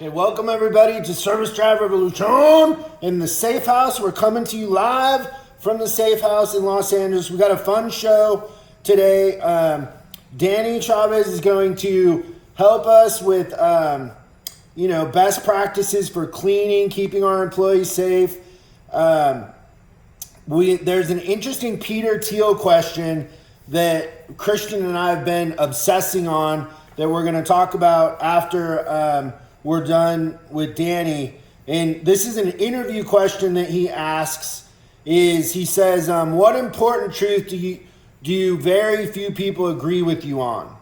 Hey, welcome everybody to Service Drive Revolution in the Safe House. We're coming to you live from the Safe House in Los Angeles. We got a fun show today. Danny Chaves is going to help us with, best practices for cleaning, keeping our employees safe. There's an interesting Peter Thiel question that Christian and I have been obsessing on that we're going to talk about after we're done with Danny. And this is an interview question that he asks. He says, what important truth do very few people agree with you on?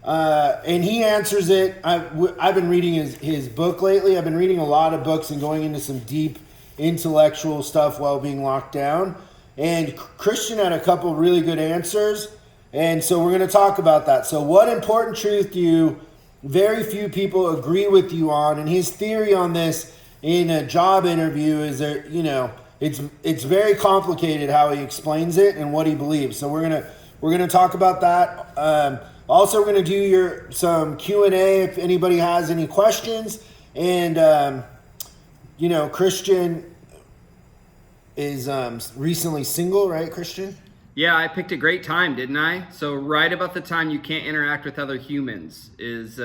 And he answers it. I've been reading his book lately. I've been reading a lot of books and going into some deep intellectual stuff while being locked down. And Christian had a couple really good answers. And so we're going to talk about that. So what important truth do very few people agree with you on? And his theory on this in a job interview is that, it's very complicated how he explains it and what he believes. So we're gonna talk about that. Also, we're gonna do some Q&A if anybody has any questions. And Christian is recently single, right, Christian? Yeah, I picked a great time, didn't I? So right about the time you can't interact with other humans is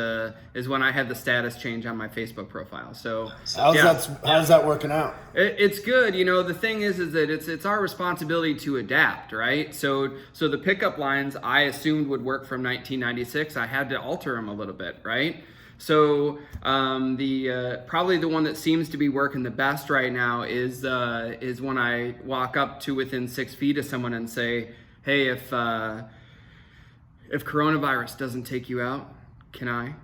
when I had the status change on my Facebook profile. So how's that working out? It's good. The thing is that it's our responsibility to adapt, right? So the pickup lines I assumed would work from 1996. I had to alter them a little bit, right? So the probably the one that seems to be working the best right now is when I walk up to within 6 feet of someone and say, "Hey, if coronavirus doesn't take you out, can I?"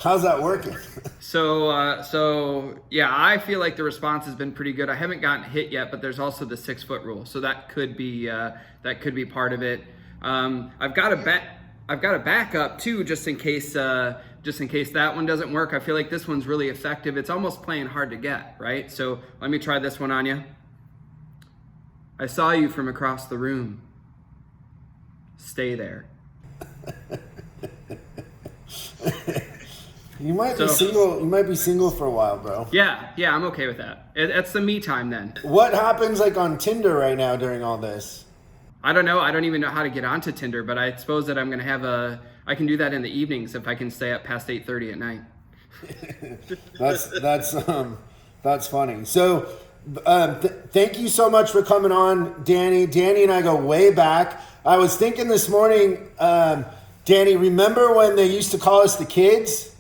How's that working? So yeah, I feel like the response has been pretty good. I haven't gotten hit yet, but there's also the 6 foot rule, so that could be part of it. I've got a backup too, just in case that one doesn't work. I feel like this one's really effective. It's almost playing hard to get, right? So let me try this one on you. I saw you from across the room. Stay there. You might be single. You might be single for a while, bro. Yeah, I'm okay with that. That's the me time then. What happens on Tinder right now during all this? I don't know. I don't even know how to get onto Tinder, but I suppose that I'm going to have I can do that in the evenings if I can stay up past 8:30 at night. That's funny. So, thank you so much for coming on, Danny. Danny and I go way back. I was thinking this morning, Danny, remember when they used to call us the kids?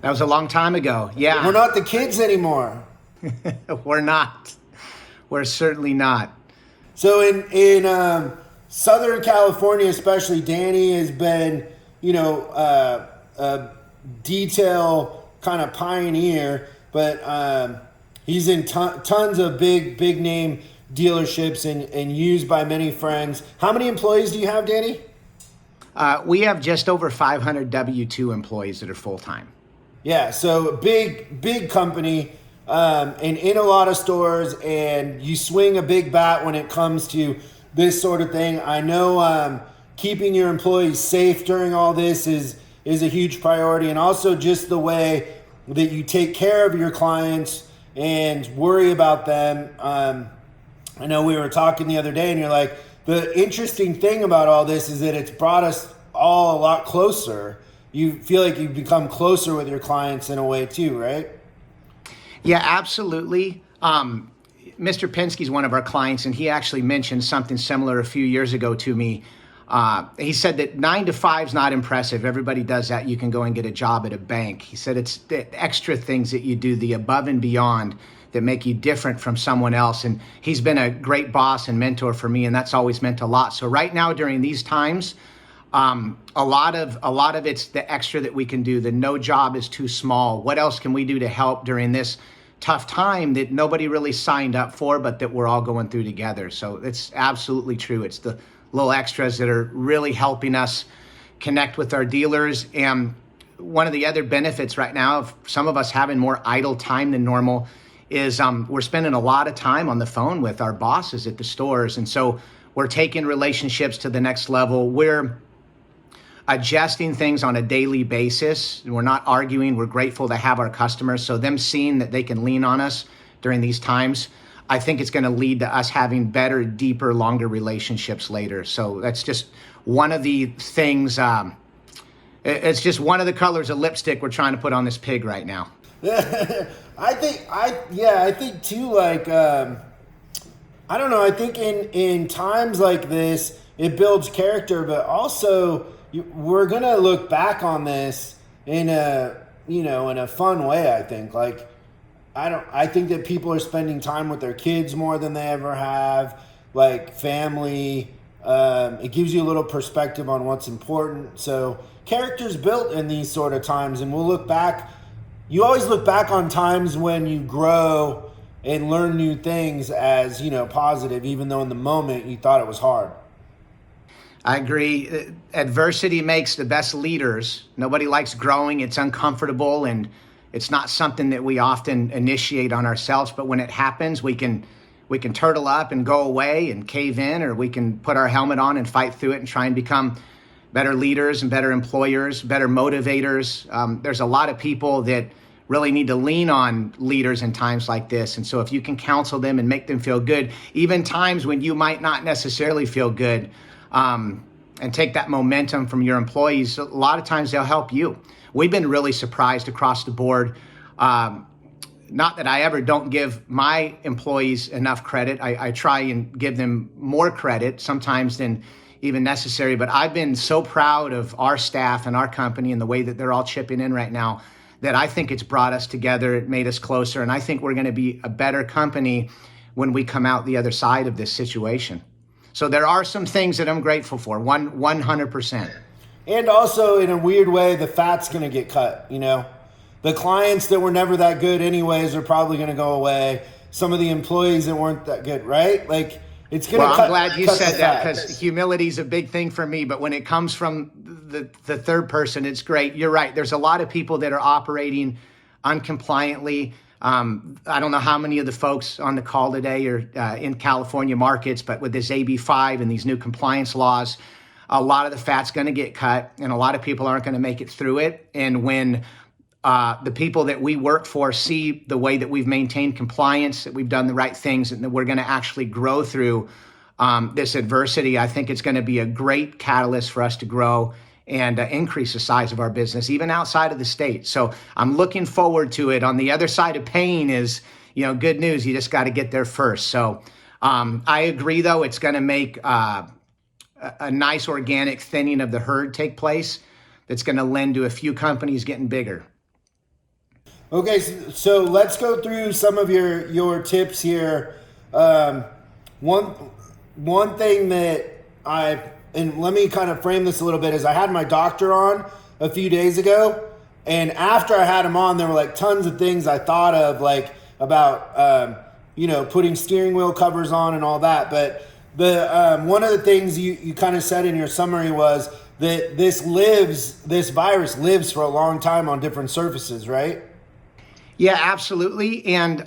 That was a long time ago. Yeah. We're not the kids anymore. We're not. We're certainly not. So in Southern California, especially, Danny has been, a detail kind of pioneer, but he's in tons of big name dealerships and used by many friends. How many employees do you have, Danny? We have just over 500 W-2 employees that are full-time. Yeah, so big company. And in a lot of stores, and you swing a big bat when it comes to this sort of thing. I know keeping your employees safe during all this is a huge priority, and also just the way that you take care of your clients and worry about them. I know we were talking the other day, and you're like, the interesting thing about all this is that it's brought us all a lot closer. You feel like you've become closer with your clients in a way too, right? Yeah, absolutely. Mr. Penske's one of our clients, and he actually mentioned something similar a few years ago to me. He said that 9 to 5 is not impressive. Everybody does that. You can go and get a job at a bank. He said it's the extra things that you do, the above and beyond, that make you different from someone else. And he's been a great boss and mentor for me, and that's always meant a lot. So right now during these times, a lot of it's the extra that we can do. The no job is too small. What else can we do to help during this tough time that nobody really signed up for, but that we're all going through together? So it's absolutely true. It's the little extras that are really helping us connect with our dealers. And one of the other benefits right now of some of us having more idle time than normal is we're spending a lot of time on the phone with our bosses at the stores. And so we're taking relationships to the next level. We're adjusting things on a daily basis. We're not arguing. We're grateful to have our customers. So them seeing that they can lean on us during these times, I think it's going to lead to us having better, deeper, longer relationships later. So that's just one of the things. It's just one of the colors of lipstick we're trying to put on this pig right now. I think too, like, I don't know. I think in times like this, it builds character, but also we're going to look back on this in a fun way. I think, like, I think that people are spending time with their kids more than they ever have, like family. It gives you a little perspective on what's important. So character's built in these sort of times, and we'll look back. You always look back on times when you grow and learn new things as, positive, even though in the moment you thought it was hard. I agree. Adversity makes the best leaders. Nobody likes growing. It's uncomfortable, and it's not something that we often initiate on ourselves. But when it happens, we can turtle up and go away and cave in, or we can put our helmet on and fight through it and try and become better leaders and better employers, better motivators. There's a lot of people that really need to lean on leaders in times like this. And so if you can counsel them and make them feel good, even times when you might not necessarily feel good, and take that momentum from your employees, a lot of times they'll help you. We've been really surprised across the board. Not that I ever don't give my employees enough credit. I try and give them more credit sometimes than even necessary, but I've been so proud of our staff and our company and the way that they're all chipping in right now that I think it's brought us together, it made us closer, and I think we're going to be a better company when we come out the other side of this situation. So there are some things that I'm grateful for, 100%. And also, in a weird way, the fat's going to get cut, The clients that were never that good anyways are probably going to go away. Some of the employees that weren't that good, right? Like, it's going to cut. I'm glad you said that, fat. because humility is a big thing for me. But when it comes from the third person, it's great. You're right. There's a lot of people that are operating uncompliantly. I don't know how many of the folks on the call today are in California markets, but with this AB5 and these new compliance laws, a lot of the fat's going to get cut, and a lot of people aren't going to make it through it. And when the people that we work for see the way that we've maintained compliance, that we've done the right things, and that we're going to actually grow through this adversity, I think it's going to be a great catalyst for us to grow and increase the size of our business, even outside of the state. So I'm looking forward to it. On the other side of pain is, good news. You just got to get there first. So I agree, though, it's going to make a nice organic thinning of the herd take place that's going to lend to a few companies getting bigger. Okay, so let's go through some of your tips here. One thing that and let me kind of frame this a little bit, is I had my doctor on a few days ago, and after I had him on, there were like tons of things I thought of, like about putting steering wheel covers on and all that. But the one of the things you kind of said in your summary was that this virus lives for a long time on different surfaces, right? Yeah, absolutely. And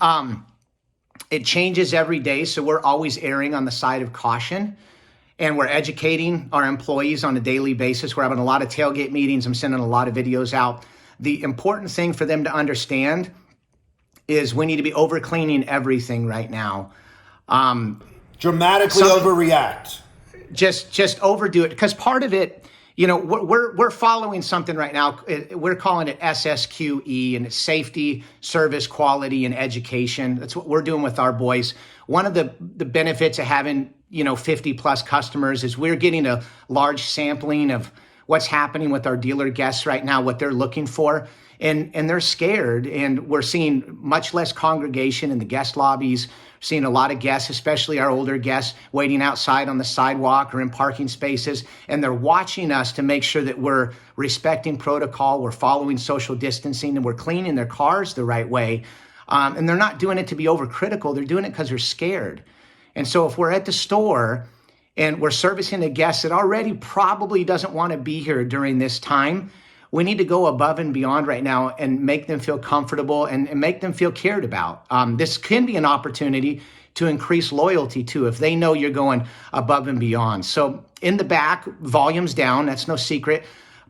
it changes every day. So we're always erring on the side of caution, and we're educating our employees on a daily basis. We're having a lot of tailgate meetings. I'm sending a lot of videos out. The important thing for them to understand is we need to be over cleaning everything right now. Dramatically overreact. Just overdo it, because part of it, we're following something right now. We're calling it SSQE, and it's safety, service, quality, and education. That's what we're doing with our boys. One of the benefits of having 50 plus customers is we're getting a large sampling of what's happening with our dealer guests right now, what they're looking for, and they're scared. And we're seeing much less congregation in the guest lobbies. Seeing a lot of guests, especially our older guests, waiting outside on the sidewalk or in parking spaces, and they're watching us to make sure that we're respecting protocol, we're following social distancing, and we're cleaning their cars the right way. And they're not doing it to be overcritical. They're doing it because they're scared. And so if we're at the store and we're servicing a guest that already probably doesn't want to be here during this time, we need to go above and beyond right now and make them feel comfortable and make them feel cared about. This can be an opportunity to increase loyalty too, if they know you're going above and beyond. So in the back, volume's down, that's no secret.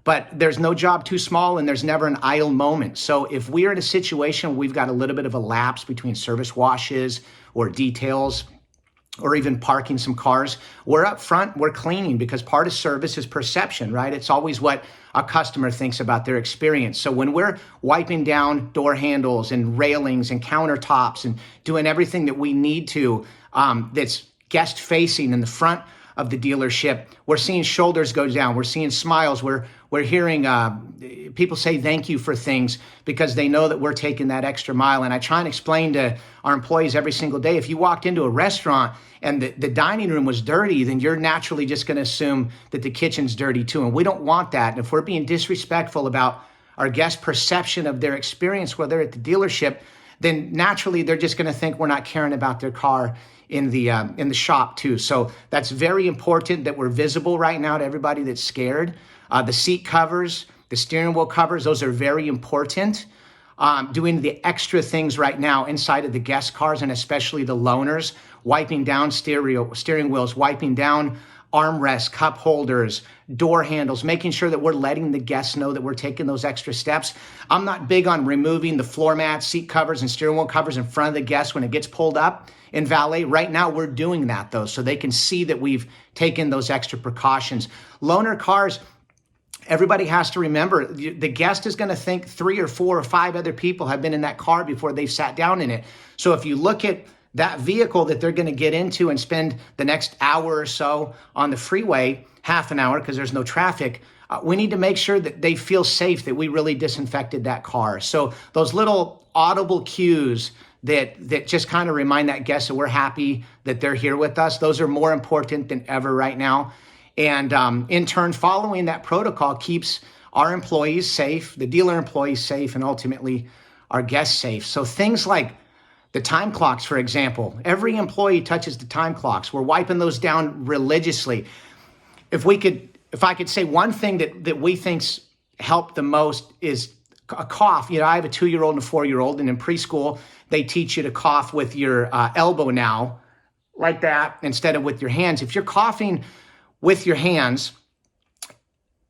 but there's no job too small and there's never an idle moment. So if we're in a situation where we've got a little bit of a lapse between service washes or details, or even parking some cars, we're up front, we're cleaning, because part of service is perception, right? It's always what a customer thinks about their experience. So when we're wiping down door handles and railings and countertops and doing everything that we need to, that's guest facing in the front of the dealership, we're seeing shoulders go down, we're seeing smiles, we're hearing people say thank you for things because they know that we're taking that extra mile. And I try and explain to our employees every single day, if you walked into a restaurant and the dining room was dirty, then you're naturally just going to assume that the kitchen's dirty too. And we don't want that. And if we're being disrespectful about our guest perception of their experience while they're at the dealership, then naturally they're just going to think we're not caring about their car in the shop too. So that's very important that we're visible right now to everybody that's scared. The seat covers, the steering wheel covers, those are very important. Doing the extra things right now inside of the guest cars, and especially the loaners, wiping down steering wheels, wiping down armrests, cup holders, door handles, making sure that we're letting the guests know that we're taking those extra steps. I'm not big on removing the floor mats, seat covers, and steering wheel covers in front of the guests when it gets pulled up in valet. Right now, we're doing that though, so they can see that we've taken those extra precautions. Loaner cars, everybody has to remember, the guest is going to think 3 or 4 or 5 other people have been in that car before they've sat down in it. So if you look at that vehicle that they're going to get into and spend the next hour or so on the freeway, half an hour because there's no traffic, we need to make sure that they feel safe, that we really disinfected that car. So those little audible cues that just kind of remind that guest that we're happy that they're here with us, those are more important than ever right now. And in turn, following that protocol keeps our employees safe, the dealer employees safe, and ultimately our guests safe. So things like the time clocks, for example, every employee touches the time clocks. We're wiping those down religiously. If I could say one thing that we think's helped the most is a cough. You know, I have a 2-year-old and a 4-year-old, and in preschool, they teach you to cough with your elbow now, like that, instead of with your hands. If you're coughing with your hands,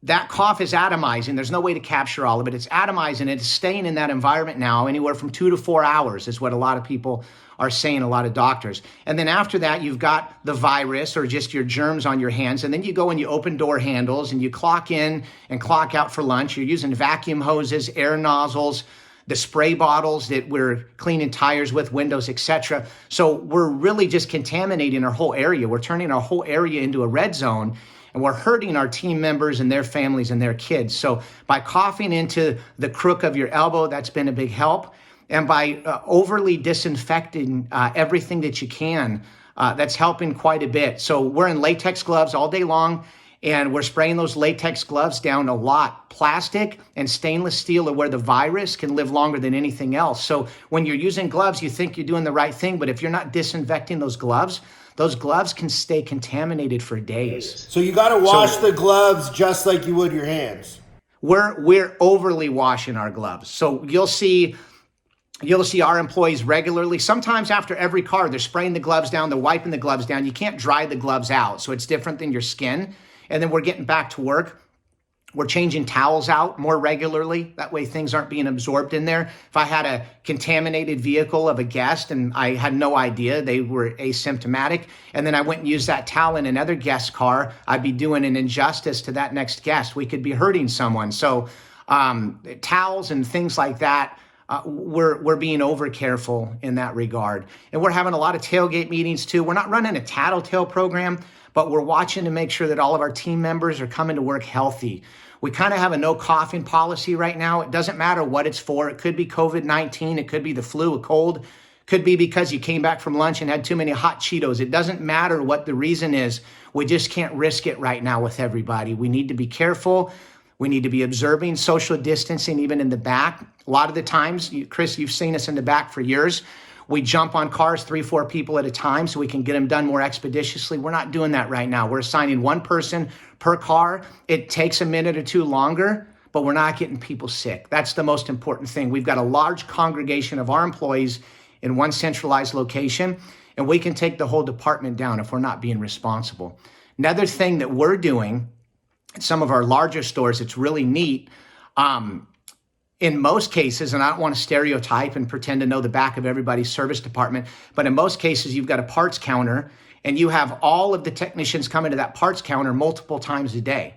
that cough is atomizing. There's no way to capture all of it. It's atomizing. It's staying in that environment now anywhere from 2 to 4 hours is what a lot of people are saying, a lot of doctors. And then after that, you've got the virus or just your germs on your hands. And then you go and you open door handles and you clock in and clock out for lunch. You're using vacuum hoses, air nozzles, the spray bottles that we're cleaning tires with, windows, etc. So we're really just contaminating our whole area. We're turning our whole area into a red zone, and we're hurting our team members and their families and their kids. So by coughing into the crook of your elbow, that's been a big help. And by overly disinfecting everything that you can, that's helping quite a bit. So we're in latex gloves all day long, and we're spraying those latex gloves down a lot. Plastic and stainless steel are where the virus can live longer than anything else. So when you're using gloves, you think you're doing the right thing, but if you're not disinfecting those gloves can stay contaminated for days. So you got to wash the gloves just like you would your hands. We're overly washing our gloves. So you'll see our employees regularly. Sometimes after every car, they're spraying the gloves down, they're wiping the gloves down. You can't dry the gloves out, so it's different than your skin. And then we're getting back to work. We're changing towels out more regularly. That way things aren't being absorbed in there. If I had a contaminated vehicle of a guest and I had no idea, they were asymptomatic, and then I went and used that towel in another guest's car, I'd be doing an injustice to that next guest. We could be hurting someone. So towels and things like that, we're being over careful in that regard. And we're having a lot of tailgate meetings too. We're not running a tattletale program, but we're watching to make sure that all of our team members are coming to work healthy. We kind of have a no coughing policy right now. It doesn't matter what it's for. It could be COVID-19. It could be the flu, a cold. Could be because you came back from lunch and had too many hot Cheetos. It doesn't matter what the reason is. We just can't risk it right now with everybody. We need to be careful. We need to be observing social distancing even in the back. A lot of the times, Chris, you've seen us in the back for years. We jump on cars 3-4 people at a time so we can get them done more expeditiously. We're not doing that right now. We're assigning one person per car. It takes a minute or two longer, but we're not getting people sick. That's the most important thing. We've got a large congregation of our employees in one centralized location, and we can take the whole department down if we're not being responsible. Another thing that we're doing some of our larger stores, it's really neat. In most cases, and I don't want to stereotype and pretend to know the back of everybody's service department, but in most cases, you've got a parts counter and you have all of the technicians come into that parts counter multiple times a day.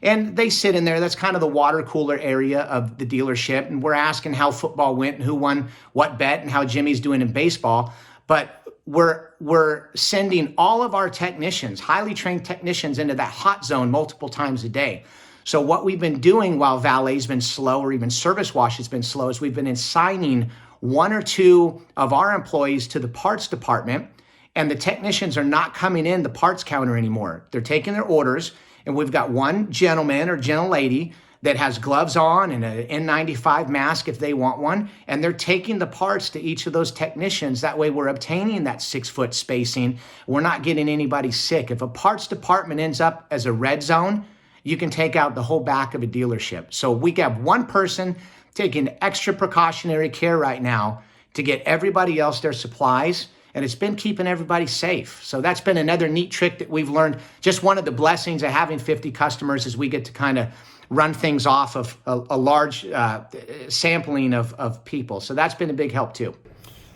And they sit in there. That's kind of the water cooler area of the dealership. And we're asking how football went and who won what bet and how Jimmy's doing in baseball. But we're sending all of our technicians, highly trained technicians, into that hot zone multiple times a day. So what we've been doing while valet's been slow or even service wash has been slow is we've been assigning one or two of our employees to the parts department, and the technicians are not coming in the parts counter anymore. They're taking their orders, and we've got one gentleman or gentlelady that has gloves on and an N95 mask if they want one, and they're taking the parts to each of those technicians. That way we're obtaining that 6-foot spacing. We're not getting anybody sick. If a parts department ends up as a red zone, you can take out the whole back of a dealership. So we have one person taking extra precautionary care right now to get everybody else their supplies, and it's been keeping everybody safe. So that's been another neat trick that we've learned. Just one of the blessings of having 50 customers is we get to kind of run things off of a large sampling of people. So that's been a big help too.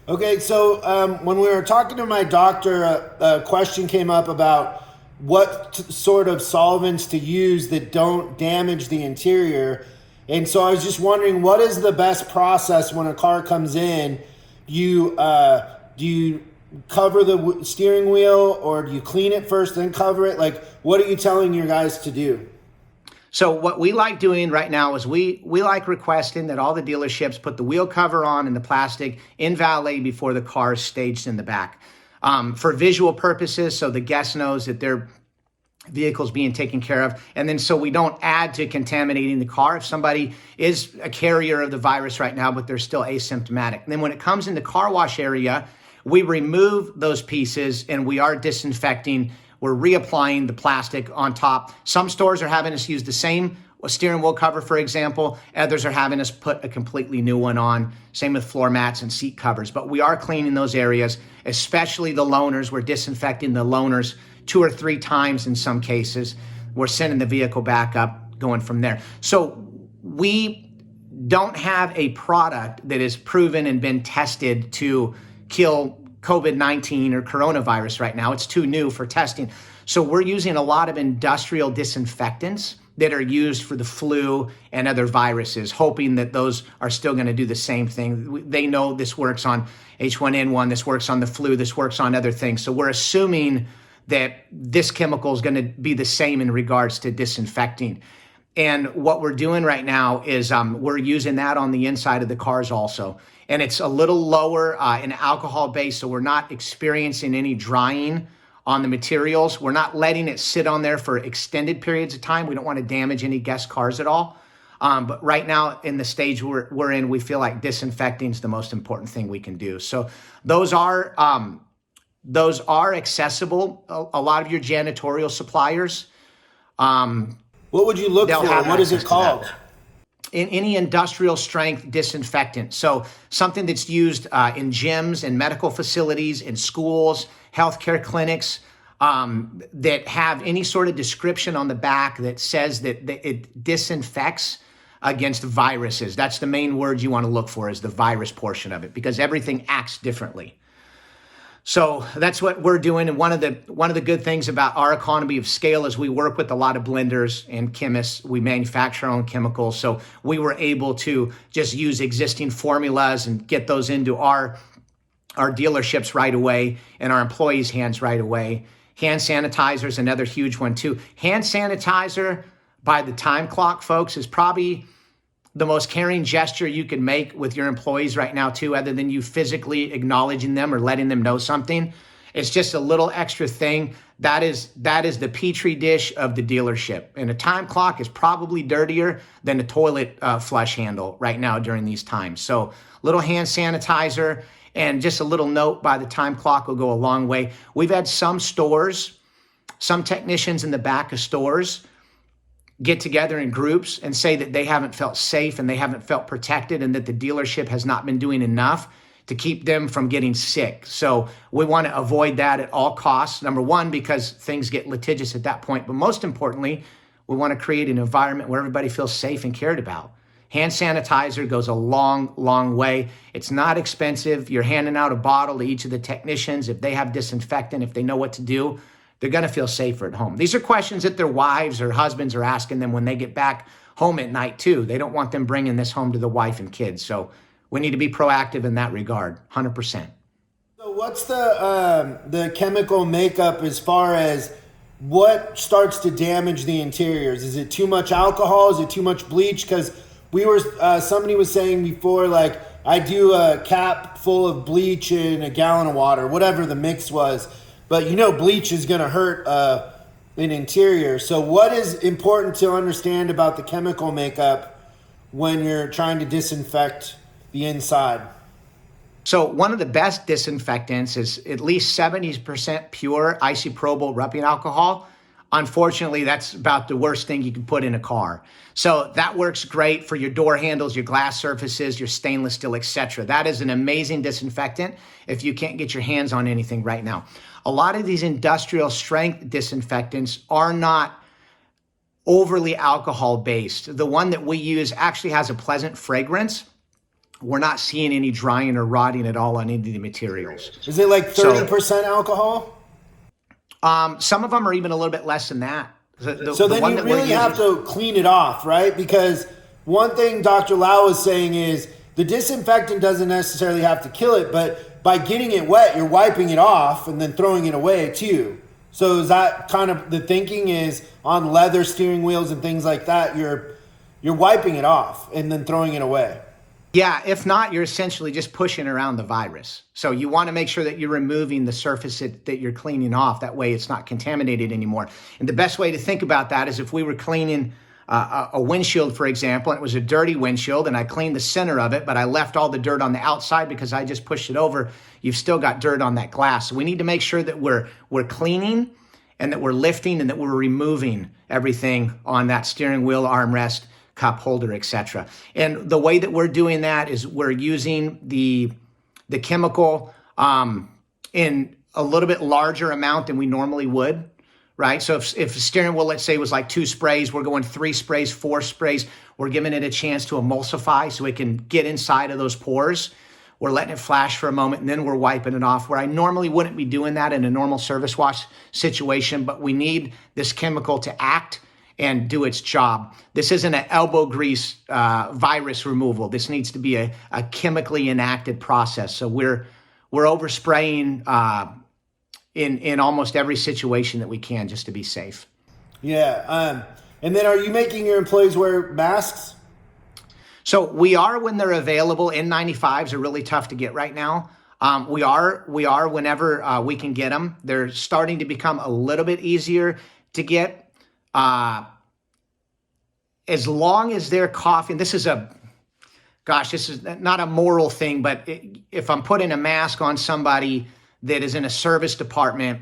Okay, so when we were talking to my doctor, a question came up about what sort of solvents to use that don't damage the interior. And so I was just wondering, what is the best process when a car comes in? Do you cover the steering wheel, or do you clean it first, then cover it? Like, what are you telling your guys to do? So what we like doing right now is we like requesting that all the dealerships put the wheel cover on and the plastic in valet before the car is staged in the back. For visual purposes, so the guest knows that their vehicle's being taken care of, and then so we don't add to contaminating the car if somebody is a carrier of the virus right now, but they're still asymptomatic. And then when it comes in the car wash area, we remove those pieces and we are disinfecting. We're reapplying the plastic on top. Some stores are having us use the same steering wheel cover, for example. Others are having us put a completely new one on. Same with floor mats and seat covers. But we are cleaning those areas, especially the loaners. We're disinfecting the loaners 2 or 3 times in some cases. We're sending the vehicle back up, going from there. So we don't have a product that is proven and been tested to kill COVID-19 or coronavirus right now. It's too new for testing. So we're using a lot of industrial disinfectants that are used for the flu and other viruses, hoping that those are still going to do the same thing. They know this works on H1N1, this works on the flu, this works on other things. So we're assuming that this chemical is going to be the same in regards to disinfecting. And what we're doing right now is we're using that on the inside of the cars also. And it's a little lower in alcohol base, so we're not experiencing any drying on the materials. We're not letting it sit on there for extended periods of time. We don't want to damage any guest cars at all. But right now in the stage we're in, we feel like disinfecting is the most important thing we can do. So those are accessible. A lot of your janitorial suppliers. What would you look for? What is it called? In any industrial strength disinfectant. So something that's used in gyms and medical facilities, in schools, healthcare clinics, that have any sort of description on the back that says that it disinfects against viruses. That's the main word you want to look for, is the virus portion of it, because everything acts differently. So that's what we're doing. And one of the good things about our economy of scale is we work with a lot of blenders and chemists. We manufacture our own chemicals. So we were able to just use existing formulas and get those into our dealerships right away and our employees' hands right away. Hand sanitizer is another huge one too. Hand sanitizer by the time clock, folks, is probably the most caring gesture you can make with your employees right now too, other than you physically acknowledging them or letting them know something. It's just a little extra thing. That is the petri dish of the dealership. And a time clock is probably dirtier than a toilet flush handle right now during these times. So little hand sanitizer and just a little note by the time clock will go a long way. We've had some stores, some technicians in the back of stores get together in groups and say that they haven't felt safe and they haven't felt protected and that the dealership has not been doing enough to keep them from getting sick. So we want to avoid that at all costs. Number one, because things get litigious at that point. But most importantly, We want to create an environment where everybody feels safe and cared about. Hand sanitizer goes a long, long way. It's not expensive. You're handing out a bottle to each of the technicians. If they have disinfectant, if they know what to do, they're going to feel safer at home. These are questions that their wives or husbands are asking them when they get back home at night too. They don't want them bringing this home to the wife and kids. So we need to be proactive in that regard, 100%. So what's the chemical makeup as far as what starts to damage the interiors? Is it too much alcohol? Is it too much bleach? Because somebody was saying before, like, I do a cap full of bleach in a gallon of water, whatever the mix was. But bleach is going to hurt an interior. So what is important to understand about the chemical makeup when you're trying to disinfect the inside? So one of the best disinfectants is at least 70% pure isopropyl rubbing alcohol. Unfortunately, that's about the worst thing you can put in a car. So that works great for your door handles, your glass surfaces, your stainless steel, etc. That is an amazing disinfectant if you can't get your hands on anything right now. A lot of these industrial strength disinfectants are not overly alcohol based. The one that we use actually has a pleasant fragrance. We're not seeing any drying or rotting at all on any of the materials. Is it like 30% alcohol? Some of them are even a little bit less than that. So then you really have to clean it off, right? Because one thing Dr. Lau was saying is the disinfectant doesn't necessarily have to kill it, but by getting it wet, you're wiping it off and then throwing it away too. So is that kind of the thinking is on leather steering wheels and things like that, you're wiping it off and then throwing it away? Yeah, if not, you're essentially just pushing around the virus. So you want to make sure that you're removing the surface that you're cleaning off. That way it's not contaminated anymore. And the best way to think about that is if we were cleaning a windshield, for example, and it was a dirty windshield and I cleaned the center of it, but I left all the dirt on the outside because I just pushed it over, you've still got dirt on that glass. So we need to make sure that we're cleaning and that we're lifting and that we're removing everything on that steering wheel, armrest, cup holder, etc. And the way that we're doing that is we're using the chemical in a little bit larger amount than we normally would, right? So if the steering wheel, let's say, was like 2 sprays, we're going 3 sprays, 4 sprays. We're giving it a chance to emulsify so it can get inside of those pores. We're letting it flash for a moment, and then we're wiping it off, where I normally wouldn't be doing that in a normal service wash situation, but we need this chemical to act and do its job. This isn't an elbow grease virus removal. This needs to be a chemically enacted process. So we're overspraying in almost every situation that we can just to be safe. Yeah. And then are you making your employees wear masks? So we are when they're available. N95s are really tough to get right now. We are whenever we can get them. They're starting to become a little bit easier to get. As long as they're coughing, this is not a moral thing, but if I'm putting a mask on somebody that is in a service department,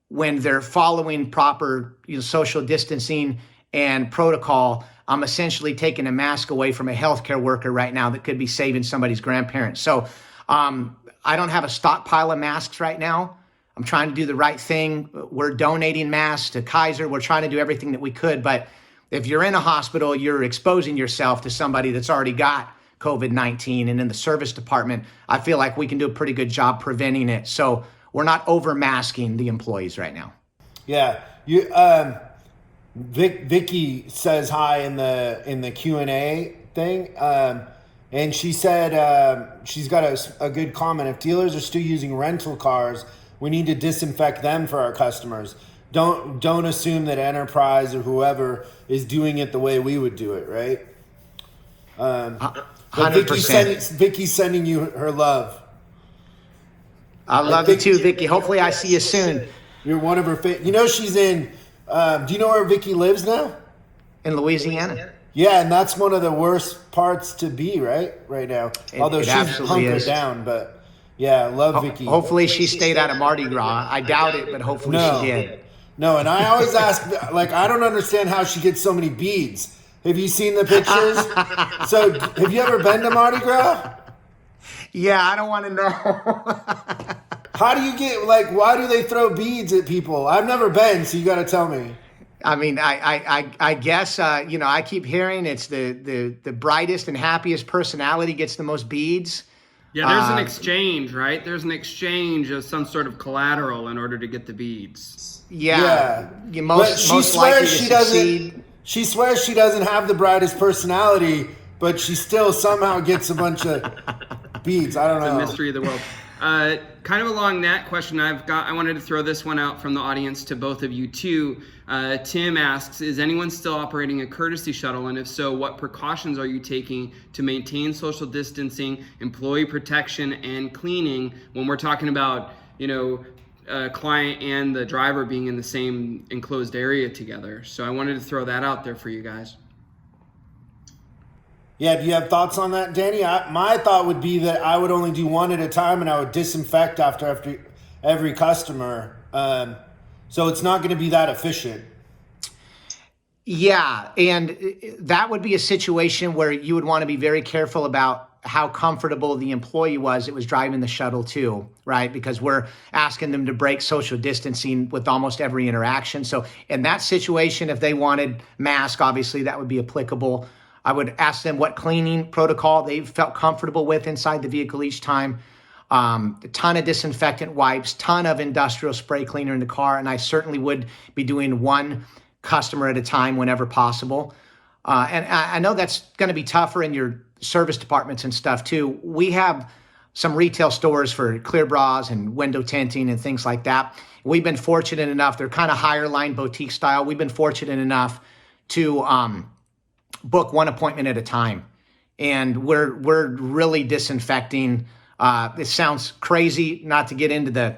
when they're following proper social distancing and protocol, I'm essentially taking a mask away from a healthcare worker right now that could be saving somebody's grandparents. So I don't have a stockpile of masks right now. I'm trying to do the right thing. We're donating masks to Kaiser. We're trying to do everything that we could. But if you're in a hospital, you're exposing yourself to somebody that's already got COVID-19. And in the service department, I feel like we can do a pretty good job preventing it. So we're not over masking the employees right now. Yeah. Vicky says hi in the Q&A thing. And she said she's got a good comment. If dealers are still using rental cars, we need to disinfect them for our customers. Don't assume that Enterprise or whoever is doing it the way we would do it, right? 100%. Vicky's sending you her love. I love you too, Vicky. Hopefully I see you soon. You're one of her she's in, do you know where Vicky lives now? In Louisiana. Yeah, and that's one of the worst parts to be, right now. Although she's hunkered down, but yeah, I love Vicky. Hopefully she stayed out of Mardi Gras. I doubt it, but hopefully she did. No, and I always ask, I don't understand how she gets so many beads. Have you seen the pictures? So, have you ever been to Mardi Gras? Yeah, I don't want to know. How do you get, why do they throw beads at people? I've never been, so you got to tell me. I mean, I guess, I keep hearing it's the brightest and happiest personality gets the most beads. Yeah, there's an exchange, right? There's an exchange of some sort of collateral in order to get the beads. Yeah. You're But most likely to succeed. She swears she doesn't have the brightest personality, but she still somehow gets a bunch of beads. I don't know. The mystery of the world. Kind of along that question, I wanted to throw this one out from the audience to both of you too. Tim asks, is anyone still operating a courtesy shuttle? And if so, what precautions are you taking to maintain social distancing, employee protection, and cleaning when we're talking about, client and the driver being in the same enclosed area together? So I wanted to throw that out there for you guys. Yeah, do you have thoughts on that, Danny? My thought would be that I would only do one at a time, and I would disinfect after every customer. So it's not going to be that efficient. Yeah, and that would be a situation where you would want to be very careful about how comfortable the employee was that was driving the shuttle too, right? Because we're asking them to break social distancing with almost every interaction. So in that situation, if they wanted mask, obviously that would be applicable. I would ask them what cleaning protocol they felt comfortable with inside the vehicle each time. A ton of disinfectant wipes, ton of industrial spray cleaner in the car, and I certainly would be doing one customer at a time whenever possible. And I know that's going to be tougher in your service departments and stuff too. We have some retail stores for clear bras and window tinting and things like that. We've been fortunate enough, they're kind of higher line boutique style. We've been fortunate enough to book one appointment at a time. And we're really disinfecting. It sounds crazy not to get into the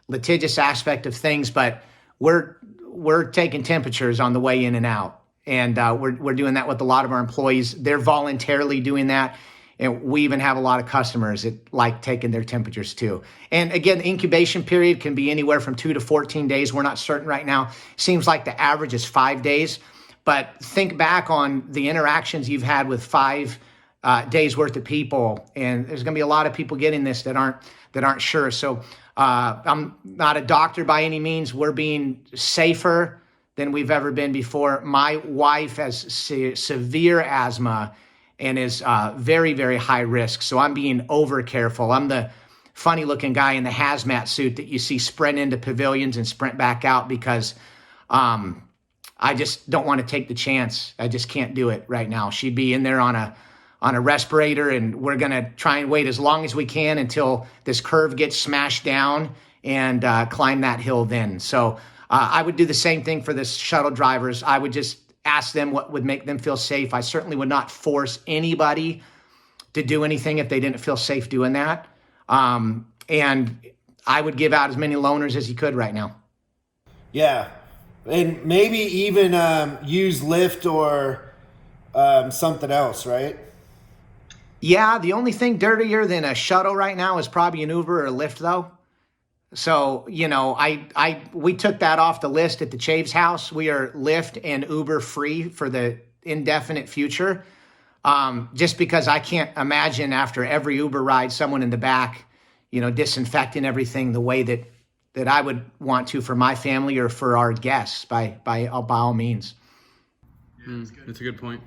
litigious aspect of things, but we're taking temperatures on the way in and out. And we're doing that with a lot of our employees. They're voluntarily doing that. And we even have a lot of customers that like taking their temperatures too. And again, the incubation period can be anywhere from 2 to 14 days. We're not certain right now. Seems like the average is 5 days. But think back on the interactions you've had with 5 days worth of people. And there's going to be a lot of people getting this that aren't sure. So I'm not a doctor by any means. We're being safer than we've ever been before. My wife has severe asthma and is very, very high risk. So I'm being over careful. I'm the funny looking guy in the hazmat suit that you see sprint into pavilions and sprint back out because I just don't want to take the chance. I just can't do it right now. She'd be in there on a respirator, and we're going to try and wait as long as we can until this curve gets smashed down and climb that hill then. So I would do the same thing for the shuttle drivers. I would just ask them what would make them feel safe. I certainly would not force anybody to do anything if they didn't feel safe doing that. And I would give out as many loaners as you could right now. Yeah. And maybe even use Lyft or something else, right? Yeah, the only thing dirtier than a shuttle right now is probably an Uber or a Lyft, though. So, we took that off the list at the Chaves house. We are Lyft and Uber free for the indefinite future. Just because I can't imagine after every Uber ride, someone in the back, disinfecting everything the way that I would want to for my family or for our guests by all means. That's a good point.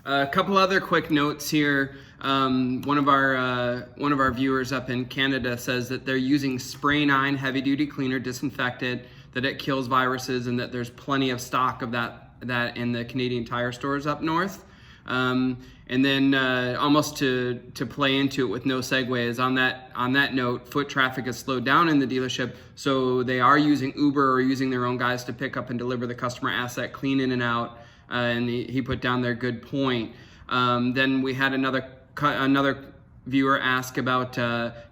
A couple other quick notes here. One of our viewers up in Canada says that they're using Spray 9 heavy duty cleaner disinfectant, that it kills viruses, and that there's plenty of stock of that in the Canadian Tire stores up north. And then almost to play into it with no segue is on that note, foot traffic has slowed down in the dealership, so they are using Uber or using their own guys to pick up and deliver the customer asset clean in and out. And he put down their good point. Then we had another viewer ask about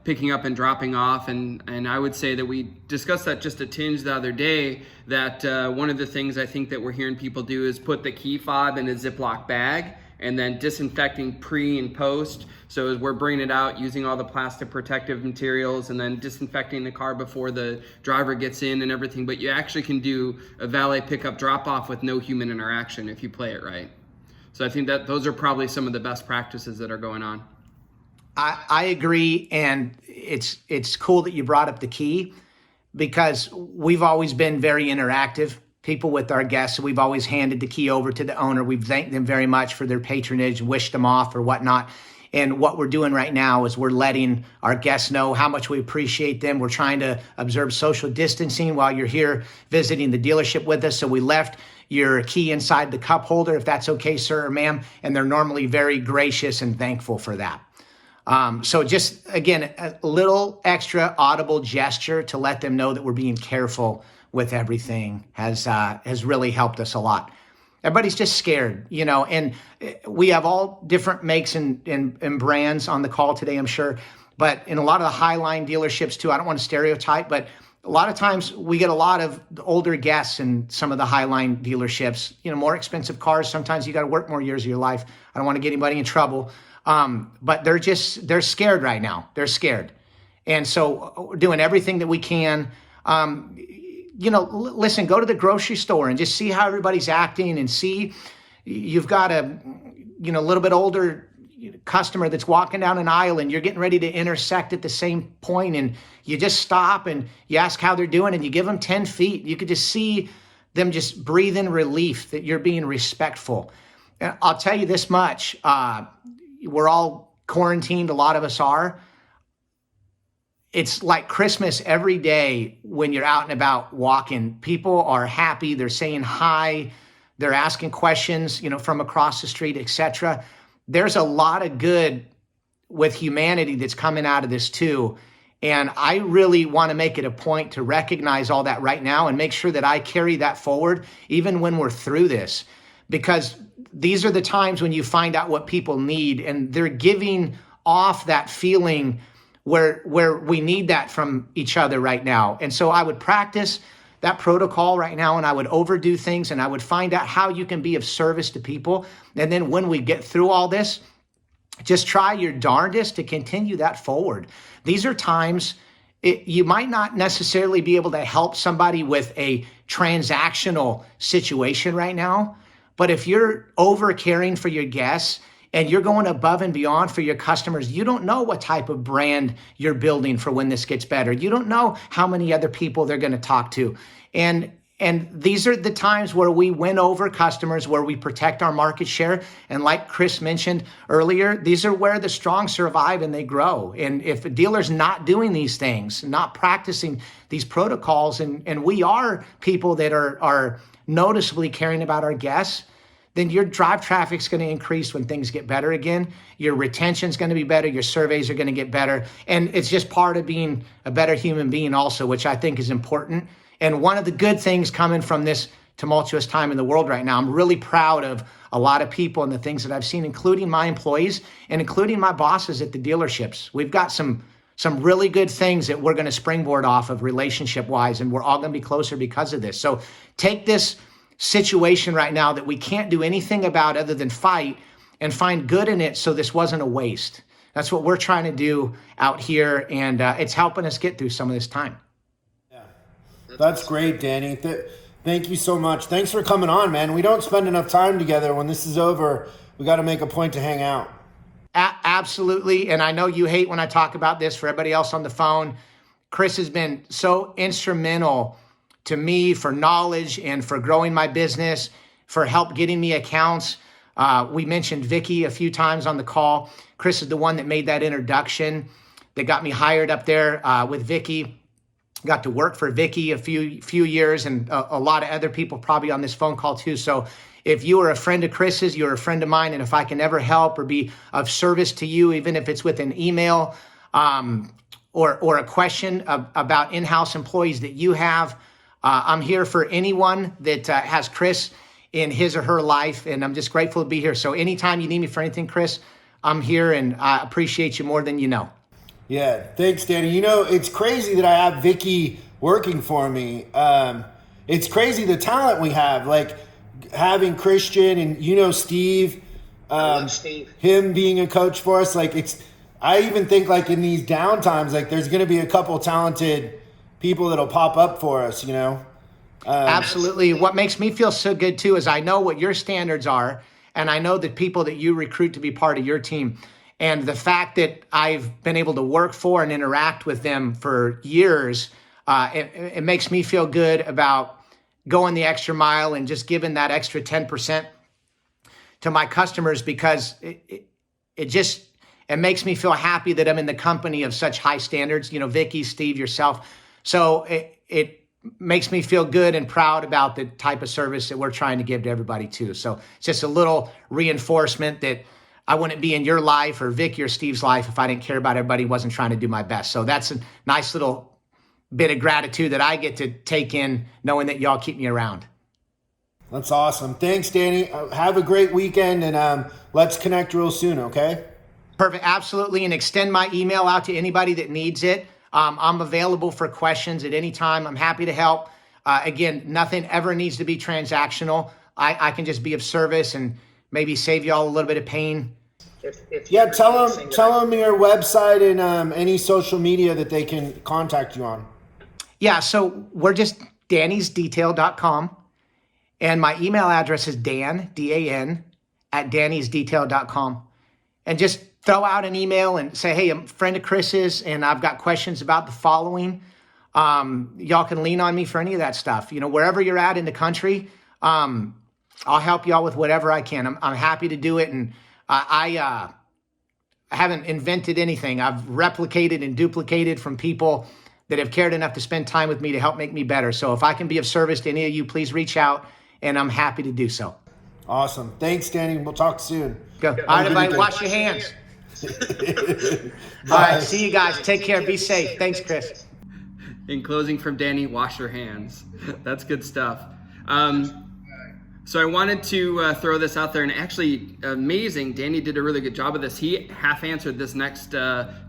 picking up and dropping off, and I would say that we discussed that just a tinge the other day, that one of the things I think that we're hearing people do is put the key fob in a Ziploc bag and then disinfecting pre and post. So as we're bringing it out, using all the plastic protective materials and then disinfecting the car before the driver gets in and everything. But you actually can do a valet pickup drop off with no human interaction if you play it right. So I think that those are probably some of the best practices that are going on. I agree. And it's cool that you brought up the key, because we've always been very interactive people with our guests. We've always handed the key over to the owner. We've thanked them very much for their patronage, wished them off or whatnot. And what we're doing right now is we're letting our guests know how much we appreciate them. We're trying to observe social distancing while you're here visiting the dealership with us. So we left your key inside the cup holder, if that's okay, sir or ma'am. And they're normally very gracious and thankful for that. So just, again, a little extra audible gesture to let them know that we're being careful with everything has really helped us a lot. Everybody's just scared, and we have all different makes and brands on the call today, I'm sure. But in a lot of the Highline dealerships too, I don't want to stereotype, but a lot of times we get a lot of older guests in some of the Highline dealerships, more expensive cars. Sometimes you got to work more years of your life. I don't want to get anybody in trouble. But they're scared right now. They're scared. And so we're doing everything that we can. Listen, go to the grocery store and just see how everybody's acting and see you've got a little bit older customer that's walking down an aisle and you're getting ready to intersect at the same point and you just stop and you ask how they're doing and you give them 10 feet. You could just see them just breathe in relief that you're being respectful. And I'll tell you this much. We're all quarantined. A lot of us are. It's like Christmas every day when you're out and about walking. People are happy. They're saying hi. They're asking questions, from across the street, etc. There's a lot of good with humanity that's coming out of this too. And I really want to make it a point to recognize all that right now and make sure that I carry that forward, even when we're through this, because these are the times when you find out what people need, and they're giving off that feeling where we need that from each other right now. And so I would practice that protocol right now, and I would overdo things, and I would find out how you can be of service to people. And then when we get through all this, just try your darndest to continue that forward. These are times you might not necessarily be able to help somebody with a transactional situation right now, but if you're over caring for your guests and you're going above and beyond for your customers, you don't know what type of brand you're building for when this gets better. You don't know how many other people they're going to talk to. And these are the times where we win over customers, where we protect our market share. And like Chris mentioned earlier, these are where the strong survive and they grow. And if a dealer's not doing these things, not practicing these protocols, and we are people that are noticeably caring about our guests, then your drive traffic's going to increase when things get better again. Your retention's going to be better. Your surveys are going to get better. And it's just part of being a better human being also, which I think is important. And one of the good things coming from this tumultuous time in the world right now, I'm really proud of a lot of people and the things that I've seen, including my employees and including my bosses at the dealerships. We've got some really good things that we're going to springboard off of relationship-wise, and we're all going to be closer because of this. So take this situation right now that we can't do anything about other than fight, and find good in it so this wasn't a waste. That's what we're trying to do out here, and it's helping us get through some of this time. Yeah, that's great, Danny. Thank you so much. Thanks for coming on, man. We don't spend enough time together. When this is over, we got to make a point to hang out. Absolutely, and I know you hate when I talk about this. For everybody else on the phone, Chris has been so instrumental to me for knowledge and for growing my business, for help getting me accounts. We mentioned Vicky a few times on the call. Chris is the one that made that introduction that got me hired up there with Vicky. Got to work for Vicky a few years, and a lot of other people probably on this phone call too. So if you are a friend of Chris's, you're a friend of mine, and if I can ever help or be of service to you, even if it's with an email or a question about in-house employees that you have, I'm here for anyone that has Chris in his or her life, and I'm just grateful to be here. So anytime you need me for anything, Chris, I'm here, and I appreciate you more than you know. Yeah, thanks, Danny. It's crazy that I have Vicky working for me. It's crazy the talent we have, like having Christian and Steve. Steve. Him being a coach for us, I even think in these downtimes, there's going to be a couple talented people that'll pop up for us, Absolutely. What makes me feel so good too is I know what your standards are, and I know the people that you recruit to be part of your team. And the fact that I've been able to work for and interact with them for years, it makes me feel good about going the extra mile and just giving that extra 10% to my customers, because it makes me feel happy that I'm in the company of such high standards, Vicky, Steve, yourself. So it makes me feel good and proud about the type of service that we're trying to give to everybody too. So it's just a little reinforcement that I wouldn't be in your life or Vicky or Steve's life if I didn't care about everybody, wasn't trying to do my best. So that's a nice little bit of gratitude that I get to take in, knowing that y'all keep me around. That's awesome. Thanks, Danny. Have a great weekend, and let's connect real soon, okay? Perfect. Absolutely. And extend my email out to anybody that needs it. I'm available for questions at any time. I'm happy to help. Again, nothing ever needs to be transactional. I can just be of service and maybe save y'all a little bit of pain. Tell them your website and any social media that they can contact you on. Yeah, so we're just dannysdetail.com. And my email address is Dan, D-A-N, at dannysdetail.com. And just throw out an email and say, hey, I'm a friend of Chris's and I've got questions about the following. Y'all can lean on me for any of that stuff. Wherever you're at in the country, I'll help y'all with whatever I can. I'm happy to do it. And I haven't invented anything. I've replicated and duplicated from people that have cared enough to spend time with me to help make me better. So if I can be of service to any of you, please reach out, and I'm happy to do so. Awesome. Thanks, Danny. We'll talk soon. Go. All right, everybody, wash your hands. All right, see you guys. Take care. Be safe. Thanks, Chris. In closing from Danny, wash your hands. That's good stuff. So I wanted to throw this out there, and actually amazing, Danny did a really good job of this. He half answered this next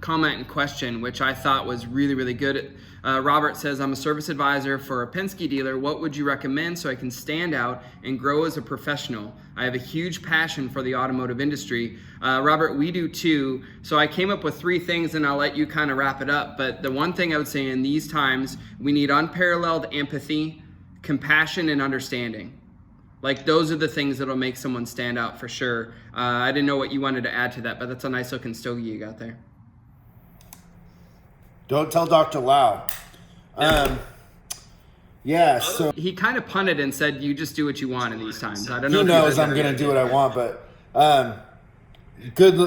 comment and question, which I thought was really, really good. Robert says, I'm a service advisor for a Penske dealer. What would you recommend so I can stand out and grow as a professional? I have a huge passion for the automotive industry. Robert, we do too. So I came up with 3 things, and I'll let you kind of wrap it up. But the one thing I would say in these times, we need unparalleled empathy, compassion, and understanding. Like, those are the things that'll make someone stand out for sure. I didn't know what you wanted to add to that, but that's a nice looking stogie you got there. Don't tell Dr. Lau. So he kind of punted and said, you just do what you want in these times. I don't know. He knows I'm going to do what I want, but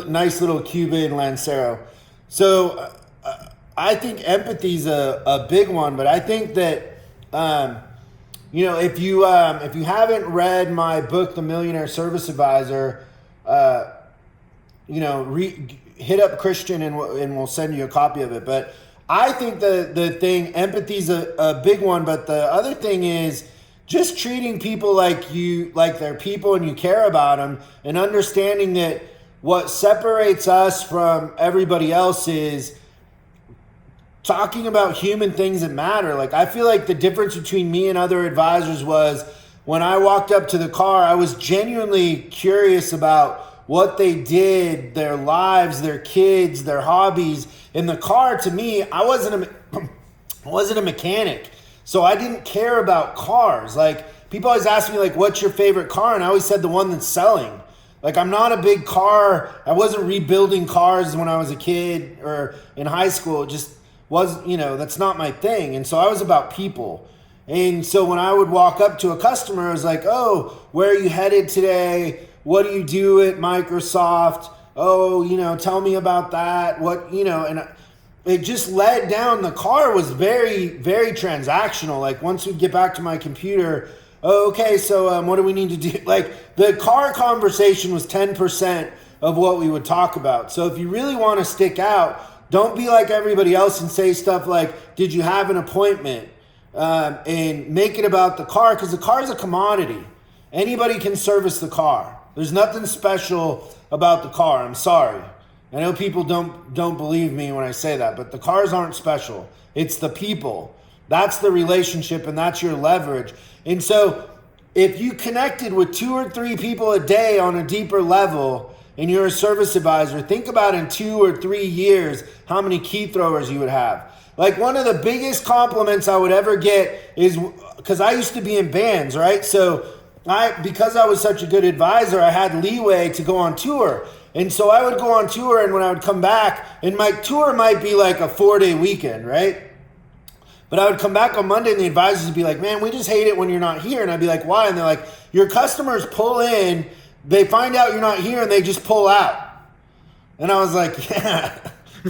nice little Cuban Lancero. So I think empathy's a big one, but I think that, if you haven't read my book, The Millionaire Service Advisor, hit up Christian and we'll send you a copy of it. But I think the thing, empathy's a big one. But the other thing is just treating people like they're people and you care about them, and understanding that what separates us from everybody else is talking about human things that matter. Like, I feel like the difference between me and other advisors was when I walked up to the car, I was genuinely curious about what they did, their lives, their kids, their hobbies. In the car, to me, I wasn't a mechanic, so I didn't care about cars. Like, people always ask me, like, what's your favorite car? And I always said the one that's selling. Like, I'm not a big car. I wasn't rebuilding cars when I was a kid or in high school. It just was, that's not my thing. And so I was about people. And so when I would walk up to a customer, I was like, oh, where are you headed today? What do you do at Microsoft? Oh, tell me about that. And it just led down. The car was very, very transactional. Like, once we get back to my computer, okay, so what do we need to do? Like, the car conversation was 10% of what we would talk about. So if you really want to stick out, don't be like everybody else and say stuff like, did you have an appointment? And make it about the car, because the car is a commodity. Anybody can service the car. There's nothing special about the car. I'm sorry. I know people don't believe me when I say that, but the cars aren't special. It's the people. That's the relationship, and that's your leverage. And so if you connected with 2 or 3 people a day on a deeper level and you're a service advisor, think about in 2 or 3 years how many key throwers you would have. Like, one of the biggest compliments I would ever get is, because I used to be in bands, right? So because I was such a good advisor, I had leeway to go on tour. And so I would go on tour, and when I would come back, and my tour might be like a 4-day weekend, right? But I would come back on Monday and the advisors would be like, man, we just hate it when you're not here. And I'd be like, why? And they're like, your customers pull in, they find out you're not here, and they just pull out. And I was like, yeah,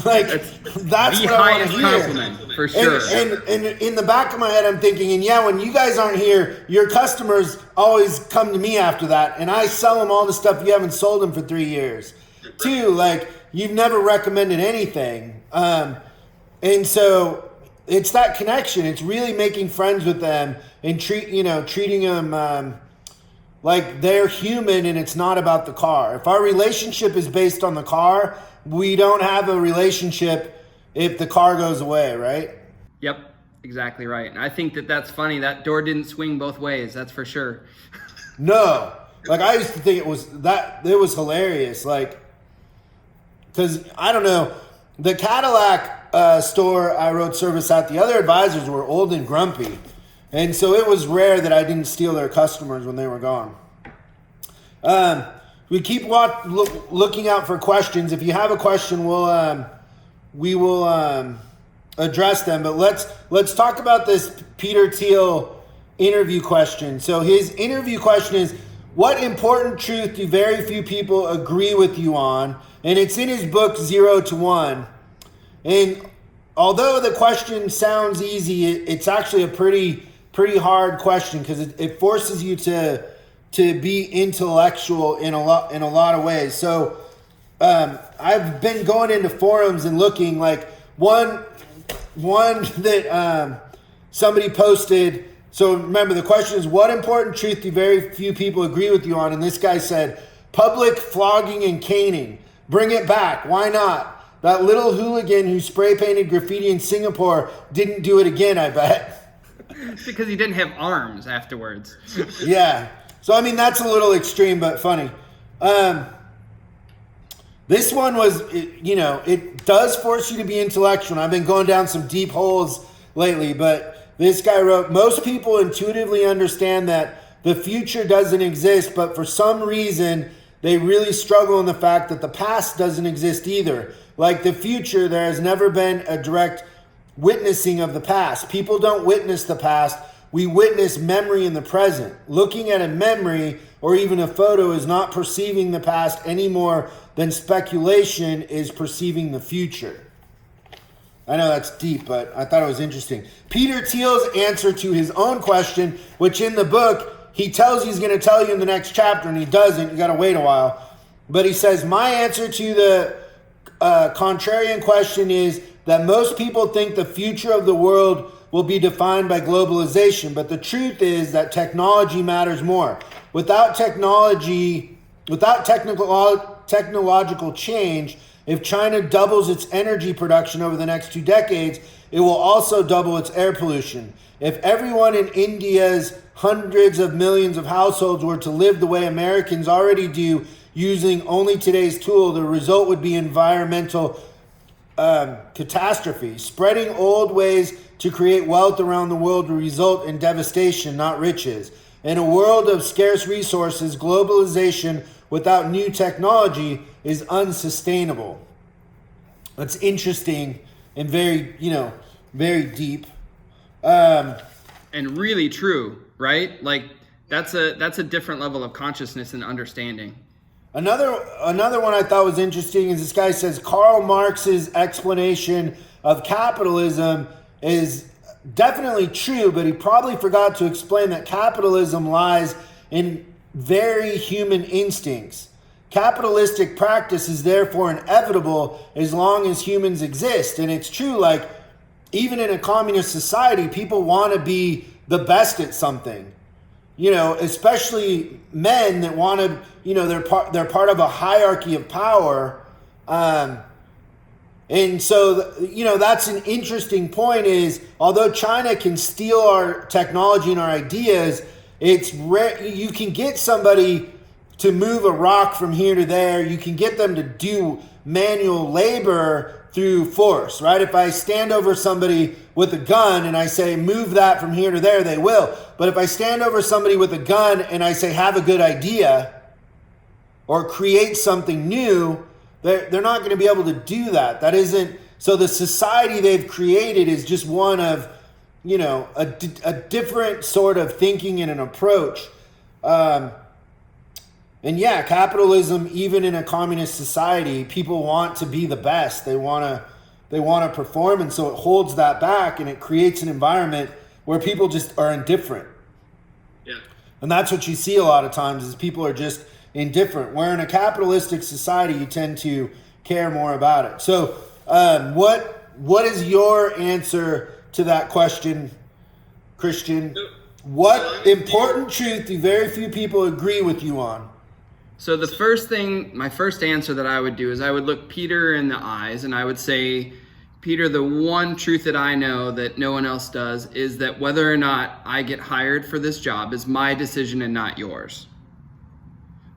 like that's the what I want highest to hear. compliment, for sure. And in the back of my head, I'm thinking, and yeah, when you guys aren't here, your customers always come to me after that, and I sell them all the stuff you haven't sold them for 3 years. Two, like you've never recommended anything, and so it's that connection. It's really making friends with them and treating them like they're human, and it's not about the car. If our relationship is based on the car, we don't have a relationship if the car goes away, right? Yep, exactly right. And I think that's funny. That door didn't swing both ways, that's for sure. No, like I used to think it was hilarious. Like, because I don't know, the Cadillac store I wrote service at, the other advisors were old and grumpy. And so it was rare that I didn't steal their customers when they were gone. We keep looking out for questions. If you have a question, we will address them. But let's talk about this Peter Thiel interview question. So his interview question is, what important truth do very few people agree with you on? And it's in his book, 0 to 1. And although the question sounds easy, it's actually a pretty hard question, because it forces you to be intellectual in a lot of ways. So I've been going into forums and looking, like one that somebody posted. So remember, the question is, what important truth do very few people agree with you on? And this guy said, public flogging and caning. Bring it back. Why not? That little hooligan who spray painted graffiti in Singapore didn't do it again, I bet. Because he didn't have arms afterwards. Yeah. So, I mean, that's a little extreme, but funny. This one was, it does force you to be intellectual. I've been going down some deep holes lately, but this guy wrote, most people intuitively understand that the future doesn't exist, but for some reason, they really struggle in the fact that the past doesn't exist either. Like the future, there has never been a direct witnessing of the past. People don't witness the past. We witness memory in the present. Looking at a memory or even a photo is not perceiving the past any more than speculation is perceiving the future. I know that's deep, but I thought it was interesting. Peter Thiel's answer to his own question, which in the book, he tells you he's going to tell you in the next chapter, and he doesn't. You got to wait a while. But he says, my answer to the contrarian question is that most people think the future of the world will be defined by globalization. But the truth is that technology matters more. Without technological change, if China doubles its energy production over the next 2 decades, it will also double its air pollution. If everyone in India's hundreds of millions of households were to live the way Americans already do, using only today's tool, the result would be environmental catastrophe. Spreading old ways to create wealth around the world will result in devastation, not riches. In a world of scarce resources, globalization without new technology is unsustainable. That's interesting and very, very deep. And really true, right? Like that's a different level of consciousness and understanding. Another one I thought was interesting is this guy says Karl Marx's explanation of capitalism is definitely true, but he probably forgot to explain that capitalism lies in very human instincts. Capitalistic practice is therefore inevitable as long as humans exist. And it's true, like even in a communist society, people want to be the best at something. Especially men that want to, they're part of a hierarchy of power. And so, that's an interesting point is, although China can steal our technology and our ideas, it's rare. You can get somebody to move a rock from here to there. You can get them to do manual labor through force, right? If I stand over somebody with a gun and I say, move that from here to there, they will. But if I stand over somebody with a gun and I say, have a good idea or create something new, they're not going to be able to do that. That isn't, so the society they've created is just one of a different sort of thinking and an approach. And yeah, capitalism, even in a communist society, people want to be the best. They want to perform, and so it holds that back, and it creates an environment where people just are indifferent. Yeah. And that's what you see a lot of times is people are just indifferent. Where in a capitalistic society, you tend to care more about it. So, what is your answer to that question, Christian? What important truth do very few people agree with you on? So my first answer that I would do is I would look Peter in the eyes and I would say, Peter, the one truth that I know that no one else does is that whether or not I get hired for this job is my decision and not yours.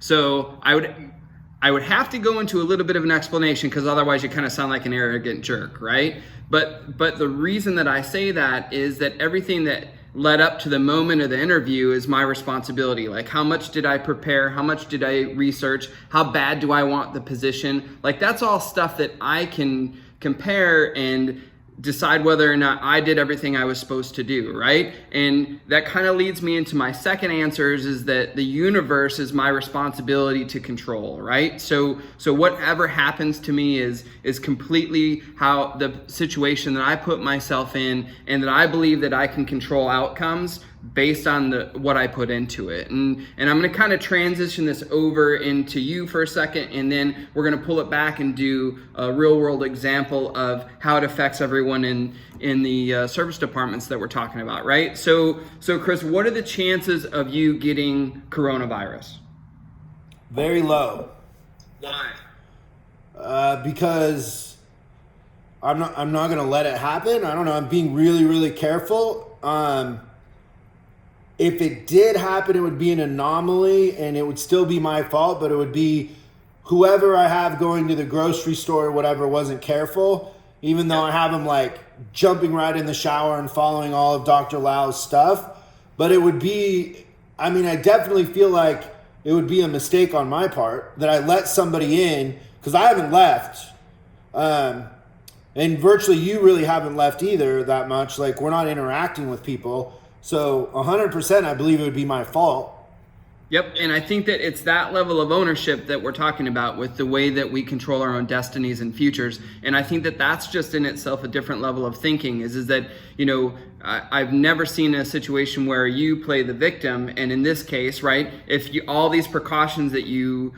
So I would have to go into a little bit of an explanation, because otherwise you kind of sound like an arrogant jerk, right? But the reason that I say that is that everything that led up to the moment of the interview is my responsibility. Like, how much did I prepare? How much did I research? How bad do I want the position? Like, that's all stuff that I can compare and decide whether or not I did everything I was supposed to do, right? And that kind of leads me into my second answers, is that the universe is my responsibility to control, right? So whatever happens to me is completely how the situation that I put myself in, and that I believe that I can control outcomes based on what I put into it. And I'm going to kind of transition this over into you for a second, and then we're going to pull it back and do a real world example of how it affects everyone in the service departments that we're talking about, right? So Chris, what are the chances of you getting coronavirus? Very low. Why? Because I'm not going to let it happen. I don't know. I'm being really, really careful. If it did happen, it would be an anomaly and it would still be my fault, but it would be whoever I have going to the grocery store or whatever wasn't careful, even though I have them like jumping right in the shower and following all of Dr. Lau's stuff. But it would be, I definitely feel like it would be a mistake on my part that I let somebody in, because I haven't left. And virtually you really haven't left either that much. Like, we're not interacting with people. So 100%, I believe it would be my fault. Yep, and I think that it's that level of ownership that we're talking about with the way that we control our own destinies and futures. And I think that that's just in itself a different level of thinking, is that, I've never seen a situation where you play the victim, and in this case, right, if all these precautions that you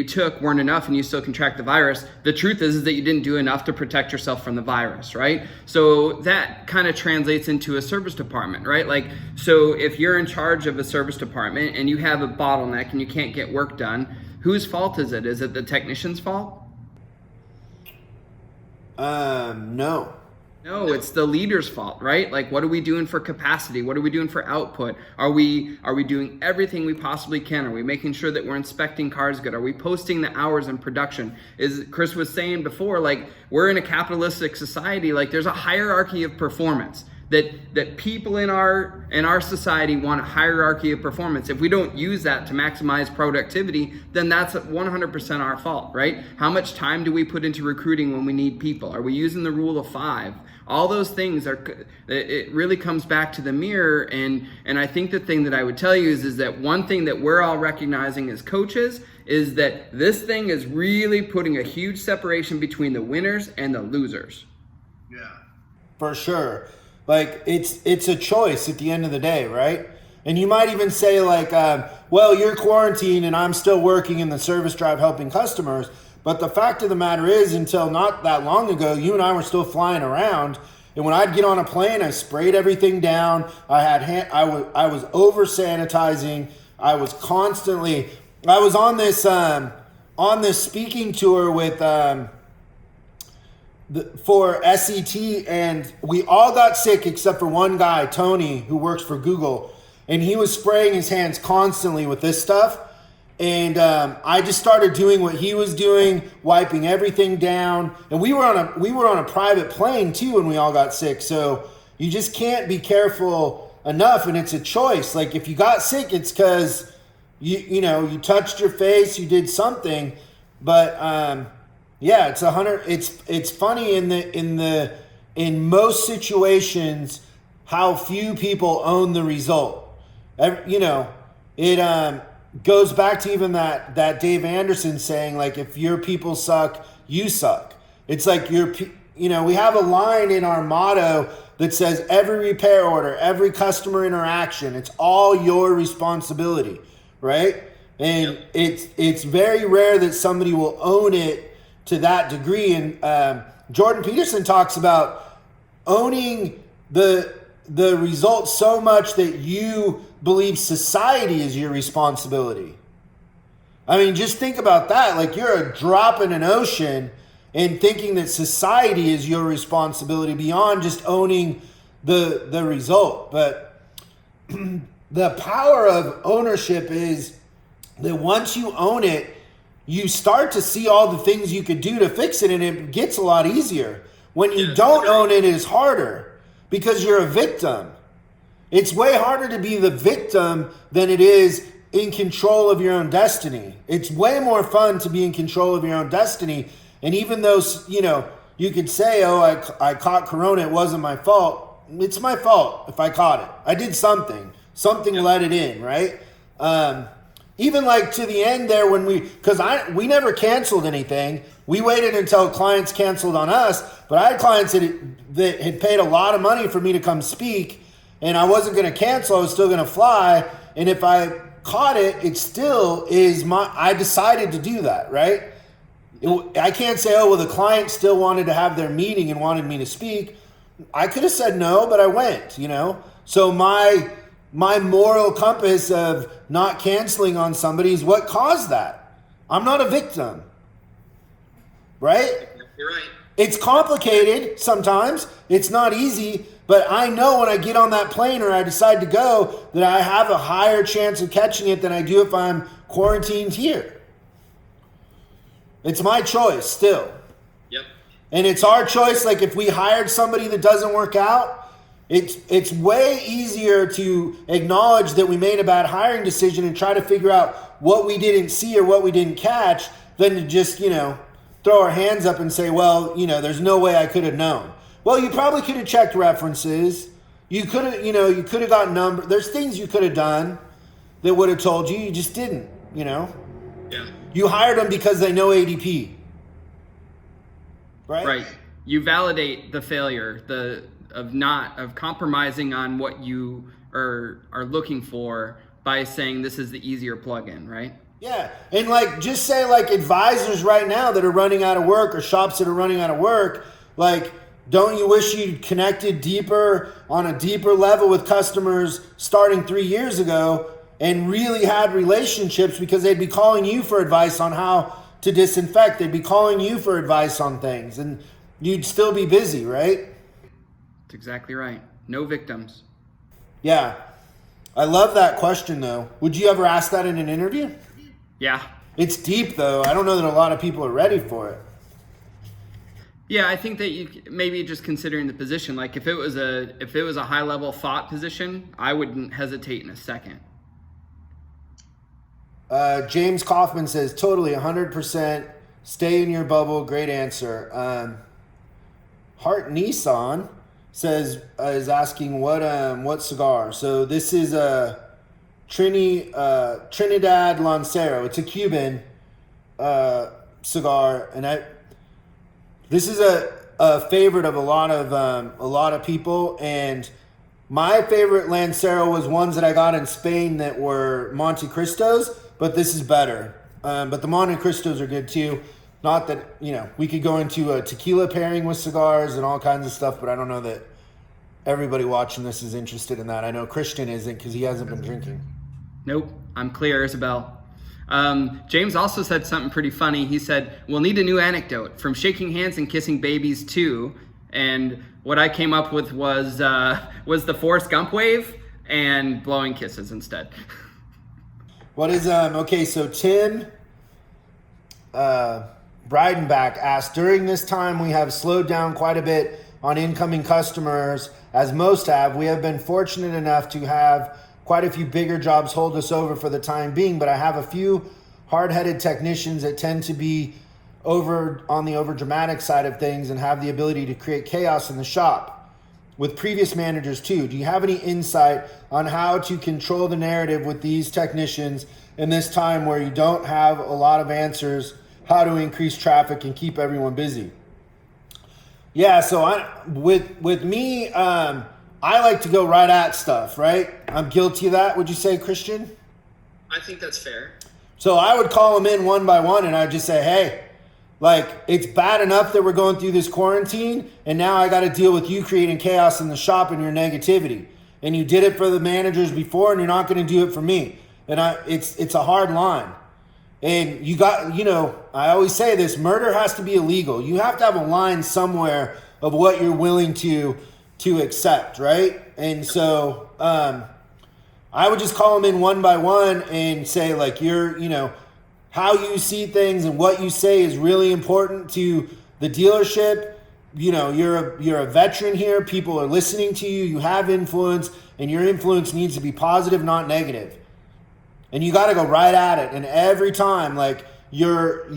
took weren't enough and you still contract the virus, the truth is that you didn't do enough to protect yourself from the virus, right? So that kind of translates into a service department, right? Like, so if you're in charge of a service department and you have a bottleneck and you can't get work done, whose fault is it? Is it the technician's fault? No, it's the leader's fault, right? Like, what are we doing for capacity? What are we doing for output? Are we doing everything we possibly can? Are we making sure that we're inspecting cars good? Are we posting the hours in production? As Chris was saying before, like, we're in a capitalistic society. Like, there's a hierarchy of performance that people in our society want a hierarchy of performance. If we don't use that to maximize productivity, then that's 100% our fault, right? How much time do we put into recruiting when we need people? Are we using the rule of 5? All those things it really comes back to the mirror. And I think the thing that I would tell you is that one thing that we're all recognizing as coaches is that this thing is really putting a huge separation between the winners and the losers. Yeah, for sure. Like, it's a choice at the end of the day, right? And you might even say like, well, you're quarantined and I'm still working in the service drive helping customers. But the fact of the matter is, until not that long ago, you and I were still flying around. And when I'd get on a plane, I sprayed everything down. I was over sanitizing. I was on this speaking tour with for SET, and we all got sick except for one guy, Tony, who works for Google, and he was spraying his hands constantly with this stuff. And I just started doing what he was doing, wiping everything down. And we were on a private plane too when we all got sick. So you just can't be careful enough, and it's a choice. Like, if you got sick, it's because you touched your face, you did something. But yeah, it's funny in most situations, how few people own the result. You know, it goes back to even that Dave Anderson saying, like, if your people suck, you suck. It's like you know, we have a line in our motto that says every repair order, every customer interaction, it's all your responsibility, right? And it's very rare that somebody will own it to that degree. And Jordan Peterson talks about owning the result so much that you believe society is your responsibility. I mean, just think about that. Like, you're a drop in an ocean and thinking that society is your responsibility beyond just owning the result. But the power of ownership is that once you own it, you start to see all the things you could do to fix it, and it gets a lot easier. When you don't own it, it's harder because you're a victim. It's way harder to be the victim than it is in control of your own destiny. It's way more fun to be in control of your own destiny. And even though, you know, you could say, oh, I caught Corona, it wasn't my fault. It's my fault if I caught it. I did something. Something let it in, right? Even like to the end there when we never canceled anything. We waited until clients canceled on us, but I had clients that had paid a lot of money for me to come speak, and I wasn't going to cancel. I was still going to fly. And if I caught it, it still is I decided to do that, right? I can't say, oh, well, the client still wanted to have their meeting and wanted me to speak. I could have said no, but I went, you know? So my moral compass of not canceling on somebody is what caused that. I'm not a victim, right? You're right. It's complicated sometimes. It's not easy, but I know when I get on that plane or I decide to go that I have a higher chance of catching it than I do if I'm quarantined here. It's my choice still. Yep. And it's our choice. Like, if we hired somebody that doesn't work out, it's way easier to acknowledge that we made a bad hiring decision and try to figure out what we didn't see or what we didn't catch than to just, you know, throw our hands up and say, well, you know, there's no way I could have known. Well, you probably could have checked references. You could have, you know, you could have got number. There's things you could have done that would have told you. You just didn't, you know. Yeah. You hired them because they know ADP. Right? Right. You validate the failure, of compromising on what you are looking for by saying this is the easier plugin, right? Yeah. And like, just say like advisors right now that are running out of work or shops that are running out of work, like, don't you wish you'd connected deeper on a deeper level with customers starting 3 years ago and really had relationships, because they'd be calling you for advice on how to disinfect. They'd be calling you for advice on things, and you'd still be busy, right? That's exactly right. No victims. Yeah. I love that question, though. Would you ever ask that in an interview? Yeah. It's deep, though. I don't know that a lot of people are ready for it. Yeah, I think that you maybe just considering the position, like if it was a high level thought position, I wouldn't hesitate in a second. James Kaufman says, totally, 100%. Stay in your bubble. Great answer. Heart Nissan says, is asking what cigar. So this is a Trinidad Lancero. It's a Cuban cigar, and this is a favorite of a lot of people. And my favorite Lancero was ones that I got in Spain that were Monte Cristos, but this is better. But the Monte Cristos are good too. Not that, you know, we could go into a tequila pairing with cigars and all kinds of stuff, but I don't know that everybody watching this is interested in that. I know Christian isn't because he hasn't been drinking. Nope, I'm clear as a bell. James also said something pretty funny. He said, we'll need a new anecdote from shaking hands and kissing babies too. And what I came up with was the Forrest Gump wave and blowing kisses instead. What is, okay, so Tim Breidenbach asked, during this time we have slowed down quite a bit on incoming customers, as most have. We have been fortunate enough to have quite a few bigger jobs hold us over for the time being, but I have a few hard-headed technicians that tend to be on the over dramatic side of things and have the ability to create chaos in the shop. with previous managers too. Do you have any insight on how to control the narrative with these technicians in this time where you don't have a lot of answers, how to increase traffic and keep everyone busy? Yeah, so with me, I like to go right at stuff, right? I'm guilty of that. Would you say, Christian? I think that's fair. So I would call them in one by one and I'd just say, hey, like, it's bad enough that we're going through this quarantine and now I got to deal with you creating chaos in the shop and your negativity. And you did it for the managers before and you're not going to do it for me. And it's a hard line. And you got, I always say this, murder has to be illegal. You have to have a line somewhere of what you're willing to accept, right? And so I would just call them in one by one and say, like, how you see things and what you say is really important to the dealership. You're a veteran here. People are listening to you. You have influence, and your influence needs to be positive, not negative. And you got to go right at it. And every time, like, your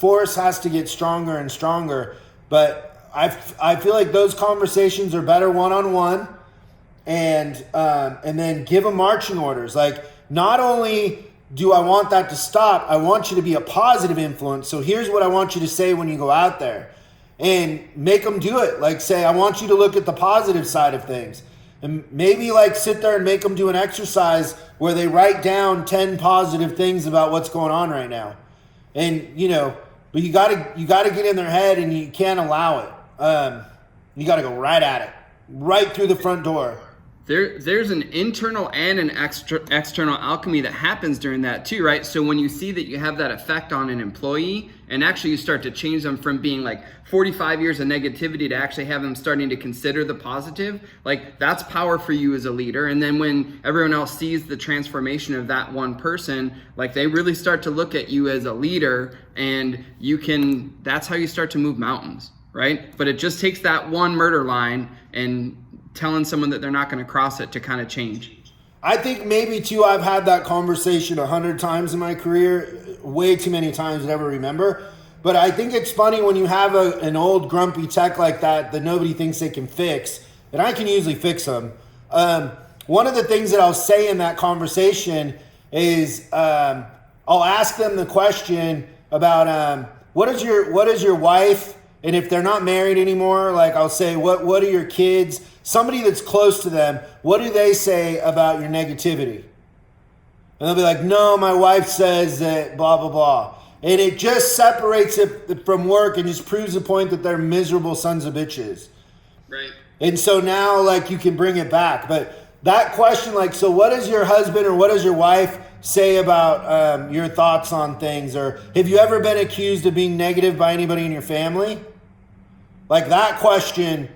force has to get stronger and stronger. But I feel like those conversations are better one-on-one. And then give them marching orders. Like, not only do I want that to stop, I want you to be a positive influence. So here's what I want you to say when you go out there. And make them do it. Like, say, I want you to look at the positive side of things. And maybe, like, sit there and make them do an exercise where they write down 10 positive things about what's going on right now. And, but you gotta get in their head and you can't allow it. You gotta go right at it. Right through the front door. There's an internal and an external alchemy that happens during that too, right? So when you see that you have that effect on an employee and actually you start to change them from being like 45 years of negativity to actually have them starting to consider the positive, like, that's power for you as a leader. And then when everyone else sees the transformation of that one person, like, they really start to look at you as a leader, and that's how you start to move mountains, right? But it just takes that one murder line and telling someone that they're not going to cross it to kind of change. I think maybe too, I've had that conversation 100 times in my career, way too many times to ever remember. But I think it's funny when you have an old grumpy tech like that nobody thinks they can fix, and I can usually fix them. One of the things that I'll say in that conversation is I'll ask them the question about what is your wife, and if they're not married anymore, like, I'll say, what are your kids? Somebody that's close to them, what do they say about your negativity? And they'll be like, no, my wife says that blah, blah, blah. And it just separates it from work and just proves the point that they're miserable sons of bitches. Right. And so now, like, you can bring it back. But that question, like, so what does your husband or what does your wife say about your thoughts on things? Or have you ever been accused of being negative by anybody in your family? Like, that question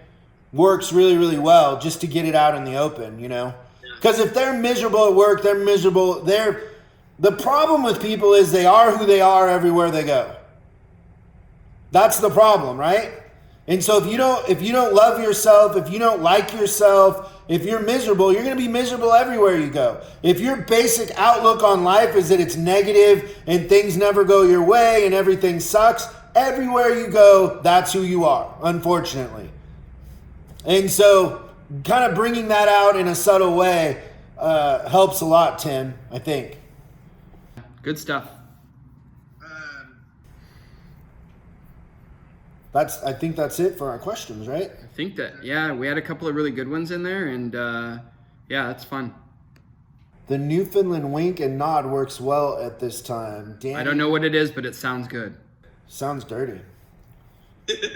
works really, really well just to get it out in the open, Because if they're miserable at work, they're miserable. The problem with people is they are who they are everywhere they go. That's the problem, right? And so if you don't love yourself, if you don't like yourself, if you're miserable, you're going to be miserable everywhere you go. If your basic outlook on life is that it's negative and things never go your way and everything sucks, everywhere you go, that's who you are, unfortunately. And so kind of bringing that out in a subtle way helps a lot, Tim, I think. Good stuff. I think that's it for our questions, right? I think that, yeah, we had a couple of really good ones in there, and yeah, that's fun. The Newfoundland Wink and nod works well at this time. Danny, I don't know what it is, but it sounds good. Sounds dirty.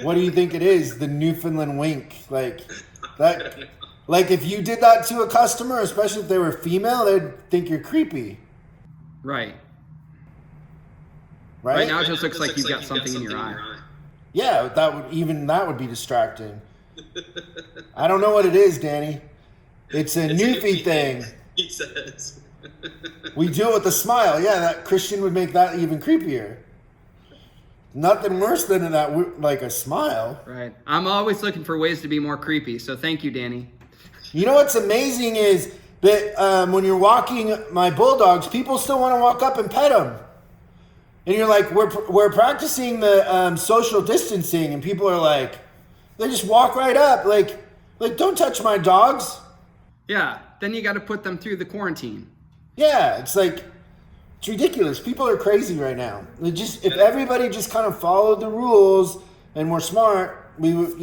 What do you think it is? The Newfoundland Wink, like that. Like, if you did that to a customer, especially if they were female, they'd think you're creepy. Right. Right now, it just looks like you've got something in your eye. Yeah, that would be distracting. I don't know what it is, Danny. It's a Newfie thing. He says. We do it with a smile. Yeah, that Christian would make that even creepier. Nothing worse than that, like a smile. Right. I'm always looking for ways to be more creepy, so thank you, Danny. You know what's amazing is that when you're walking my bulldogs, people still want to walk up and pet them. And you're like, we're practicing the social distancing, and people are like, they just walk right up. Like, Like, don't touch my dogs. Yeah, then you got to put them through the quarantine. Yeah, it's like, it's ridiculous. People are crazy right now. If everybody just kind of followed the rules and were smart, we would,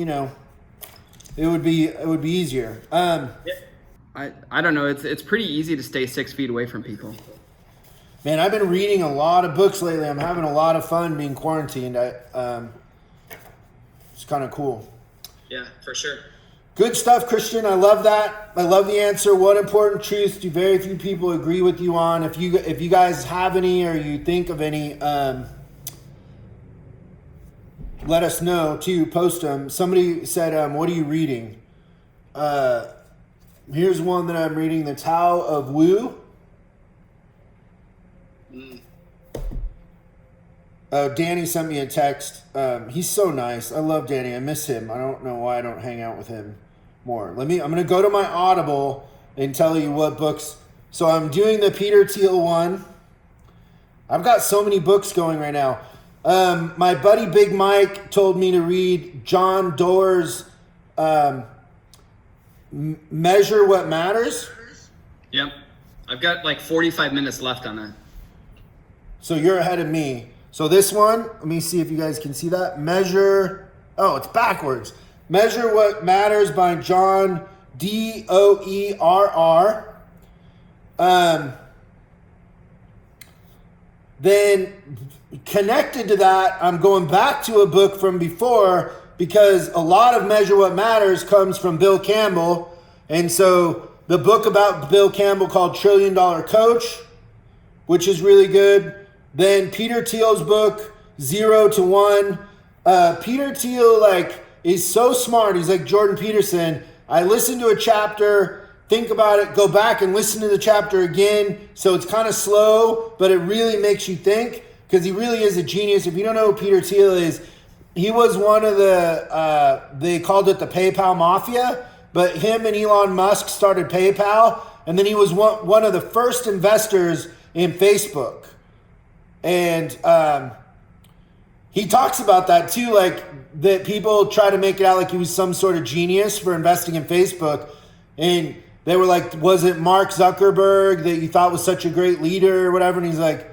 it would be easier. I don't know. It's pretty easy to stay 6 feet away from people. Man, I've been reading a lot of books lately. I'm having a lot of fun being quarantined. It's kind of cool. Yeah, for sure. Good stuff, Christian. I love that. I love the answer. What important truths do very few people agree with you on? If you guys have any, or you think of any, let us know too. Post them. Somebody said, "What are you reading?" Here's one that I'm reading: The Tao of Wu. Danny sent me a text. He's so nice. I love Danny. I miss him. I don't know why I don't hang out with him more. I'm going to go to my Audible and tell you what books. So I'm doing the Peter Thiel one. I've got so many books going right now. My buddy Big Mike told me to read John Doerr's Measure What Matters. Yep. I've got like 45 minutes left on that. So you're ahead of me. So this one, let me see if you guys can see that. It's backwards. Measure What Matters by John Doerr. Then connected to that, I'm going back to a book from before, because a lot of Measure What Matters comes from Bill Campbell. And so the book about Bill Campbell called $1 Trillion Coach, which is really good. Then Peter Thiel's book, 0 to 1. Peter Thiel is so smart. He's like Jordan Peterson. I listen to a chapter, think about it, go back and listen to the chapter again. So it's kind of slow, but it really makes you think, because he really is a genius. If you don't know who Peter Thiel is, he was one of they called it the PayPal Mafia, but him and Elon Musk started PayPal, and then he was one of the first investors in Facebook. And he talks about that too, that people try to make it out like he was some sort of genius for investing in Facebook. And they were like, was it Mark Zuckerberg that you thought was such a great leader or whatever? And he's like,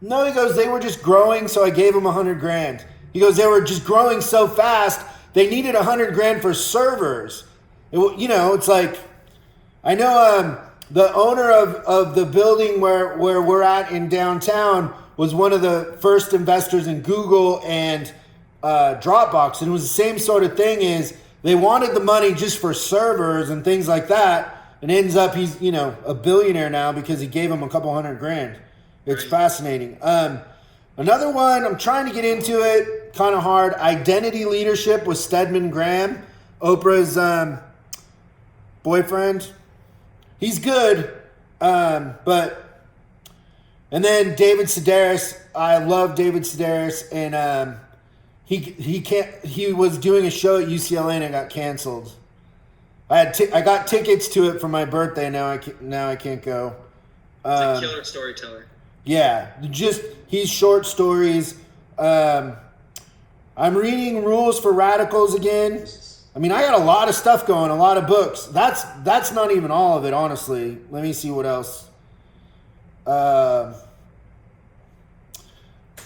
no, he goes, they were just growing, so I gave them $100,000. He goes, they were just growing so fast, they needed $100,000 for servers. It's like, I know the owner of the building where we're at in downtown was one of the first investors in Google and Dropbox. And it was the same sort of thing, is they wanted the money just for servers and things like that. And ends up he's, a billionaire now because he gave him a couple $100,000. It's fascinating. Another one, I'm trying to get into it, kind of hard. Identity Leadership with Stedman Graham, Oprah's boyfriend. He's good, and then David Sedaris. I love David Sedaris, and he was doing a show at UCLA and it got canceled. I got tickets to it for my birthday. Now I can't go. It's a killer storyteller. Yeah, he's short stories. I'm reading Rules for Radicals again. I mean, I got a lot of stuff going, a lot of books. That's not even all of it, honestly. Let me see what else. The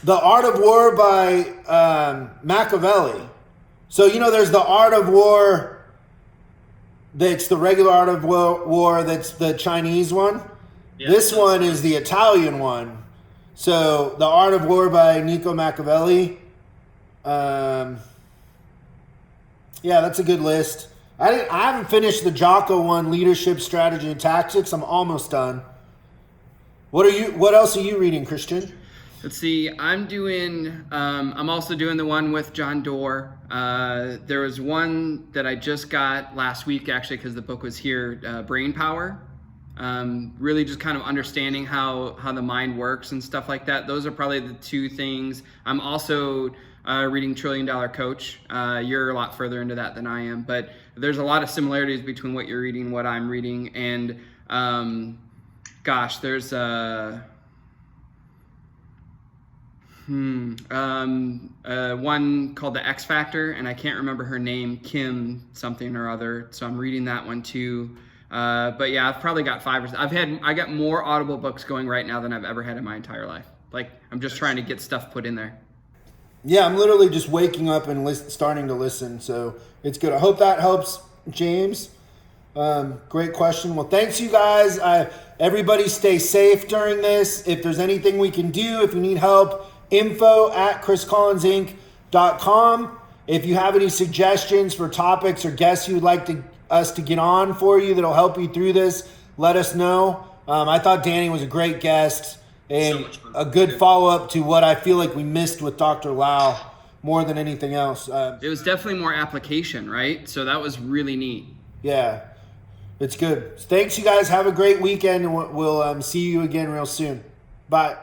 Art of War by Machiavelli. So, there's the Art of War, that's the regular Art of War, that's the Chinese one. Yeah, this one is the Italian one. So, the Art of War by Niccolo Machiavelli. Yeah, that's a good list. I haven't finished the Jocko one, Leadership, Strategy, and Tactics. I'm almost done. What else are you reading, Christian? Let's see. I'm also doing the one with John Doerr. There was one that I just got last week, actually, because the book was here, Brain Power. Really just kind of understanding how the mind works and stuff like that. Those are probably the two things. I'm also reading $1 Trillion Coach. You're a lot further into that than I am, but there's a lot of similarities between what you're reading and what I'm reading. And there's One called The X Factor, and I can't remember her name, Kim something or other. So I'm reading that one too. But yeah, I've probably got 5 or 6. I got more Audible books going right now than I've ever had in my entire life. Like, I'm just trying to get stuff put in there. Yeah, I'm literally just waking up and starting to listen. So it's good. I hope that helps, James. Great question. Well, thanks, you guys. Everybody stay safe during this. If there's anything we can do, if you need help, info@chriscollinsinc.com. If you have any suggestions for topics or guests you'd like us to get on for you that'll help you through this, let us know. I thought Danny was a great guest and a good follow-up to what I feel like we missed with Dr. Lau more than anything else. It was definitely more application, right? So that was really neat. Yeah, it's good. Thanks, you guys. Have a great weekend, and we'll see you again real soon. Bye.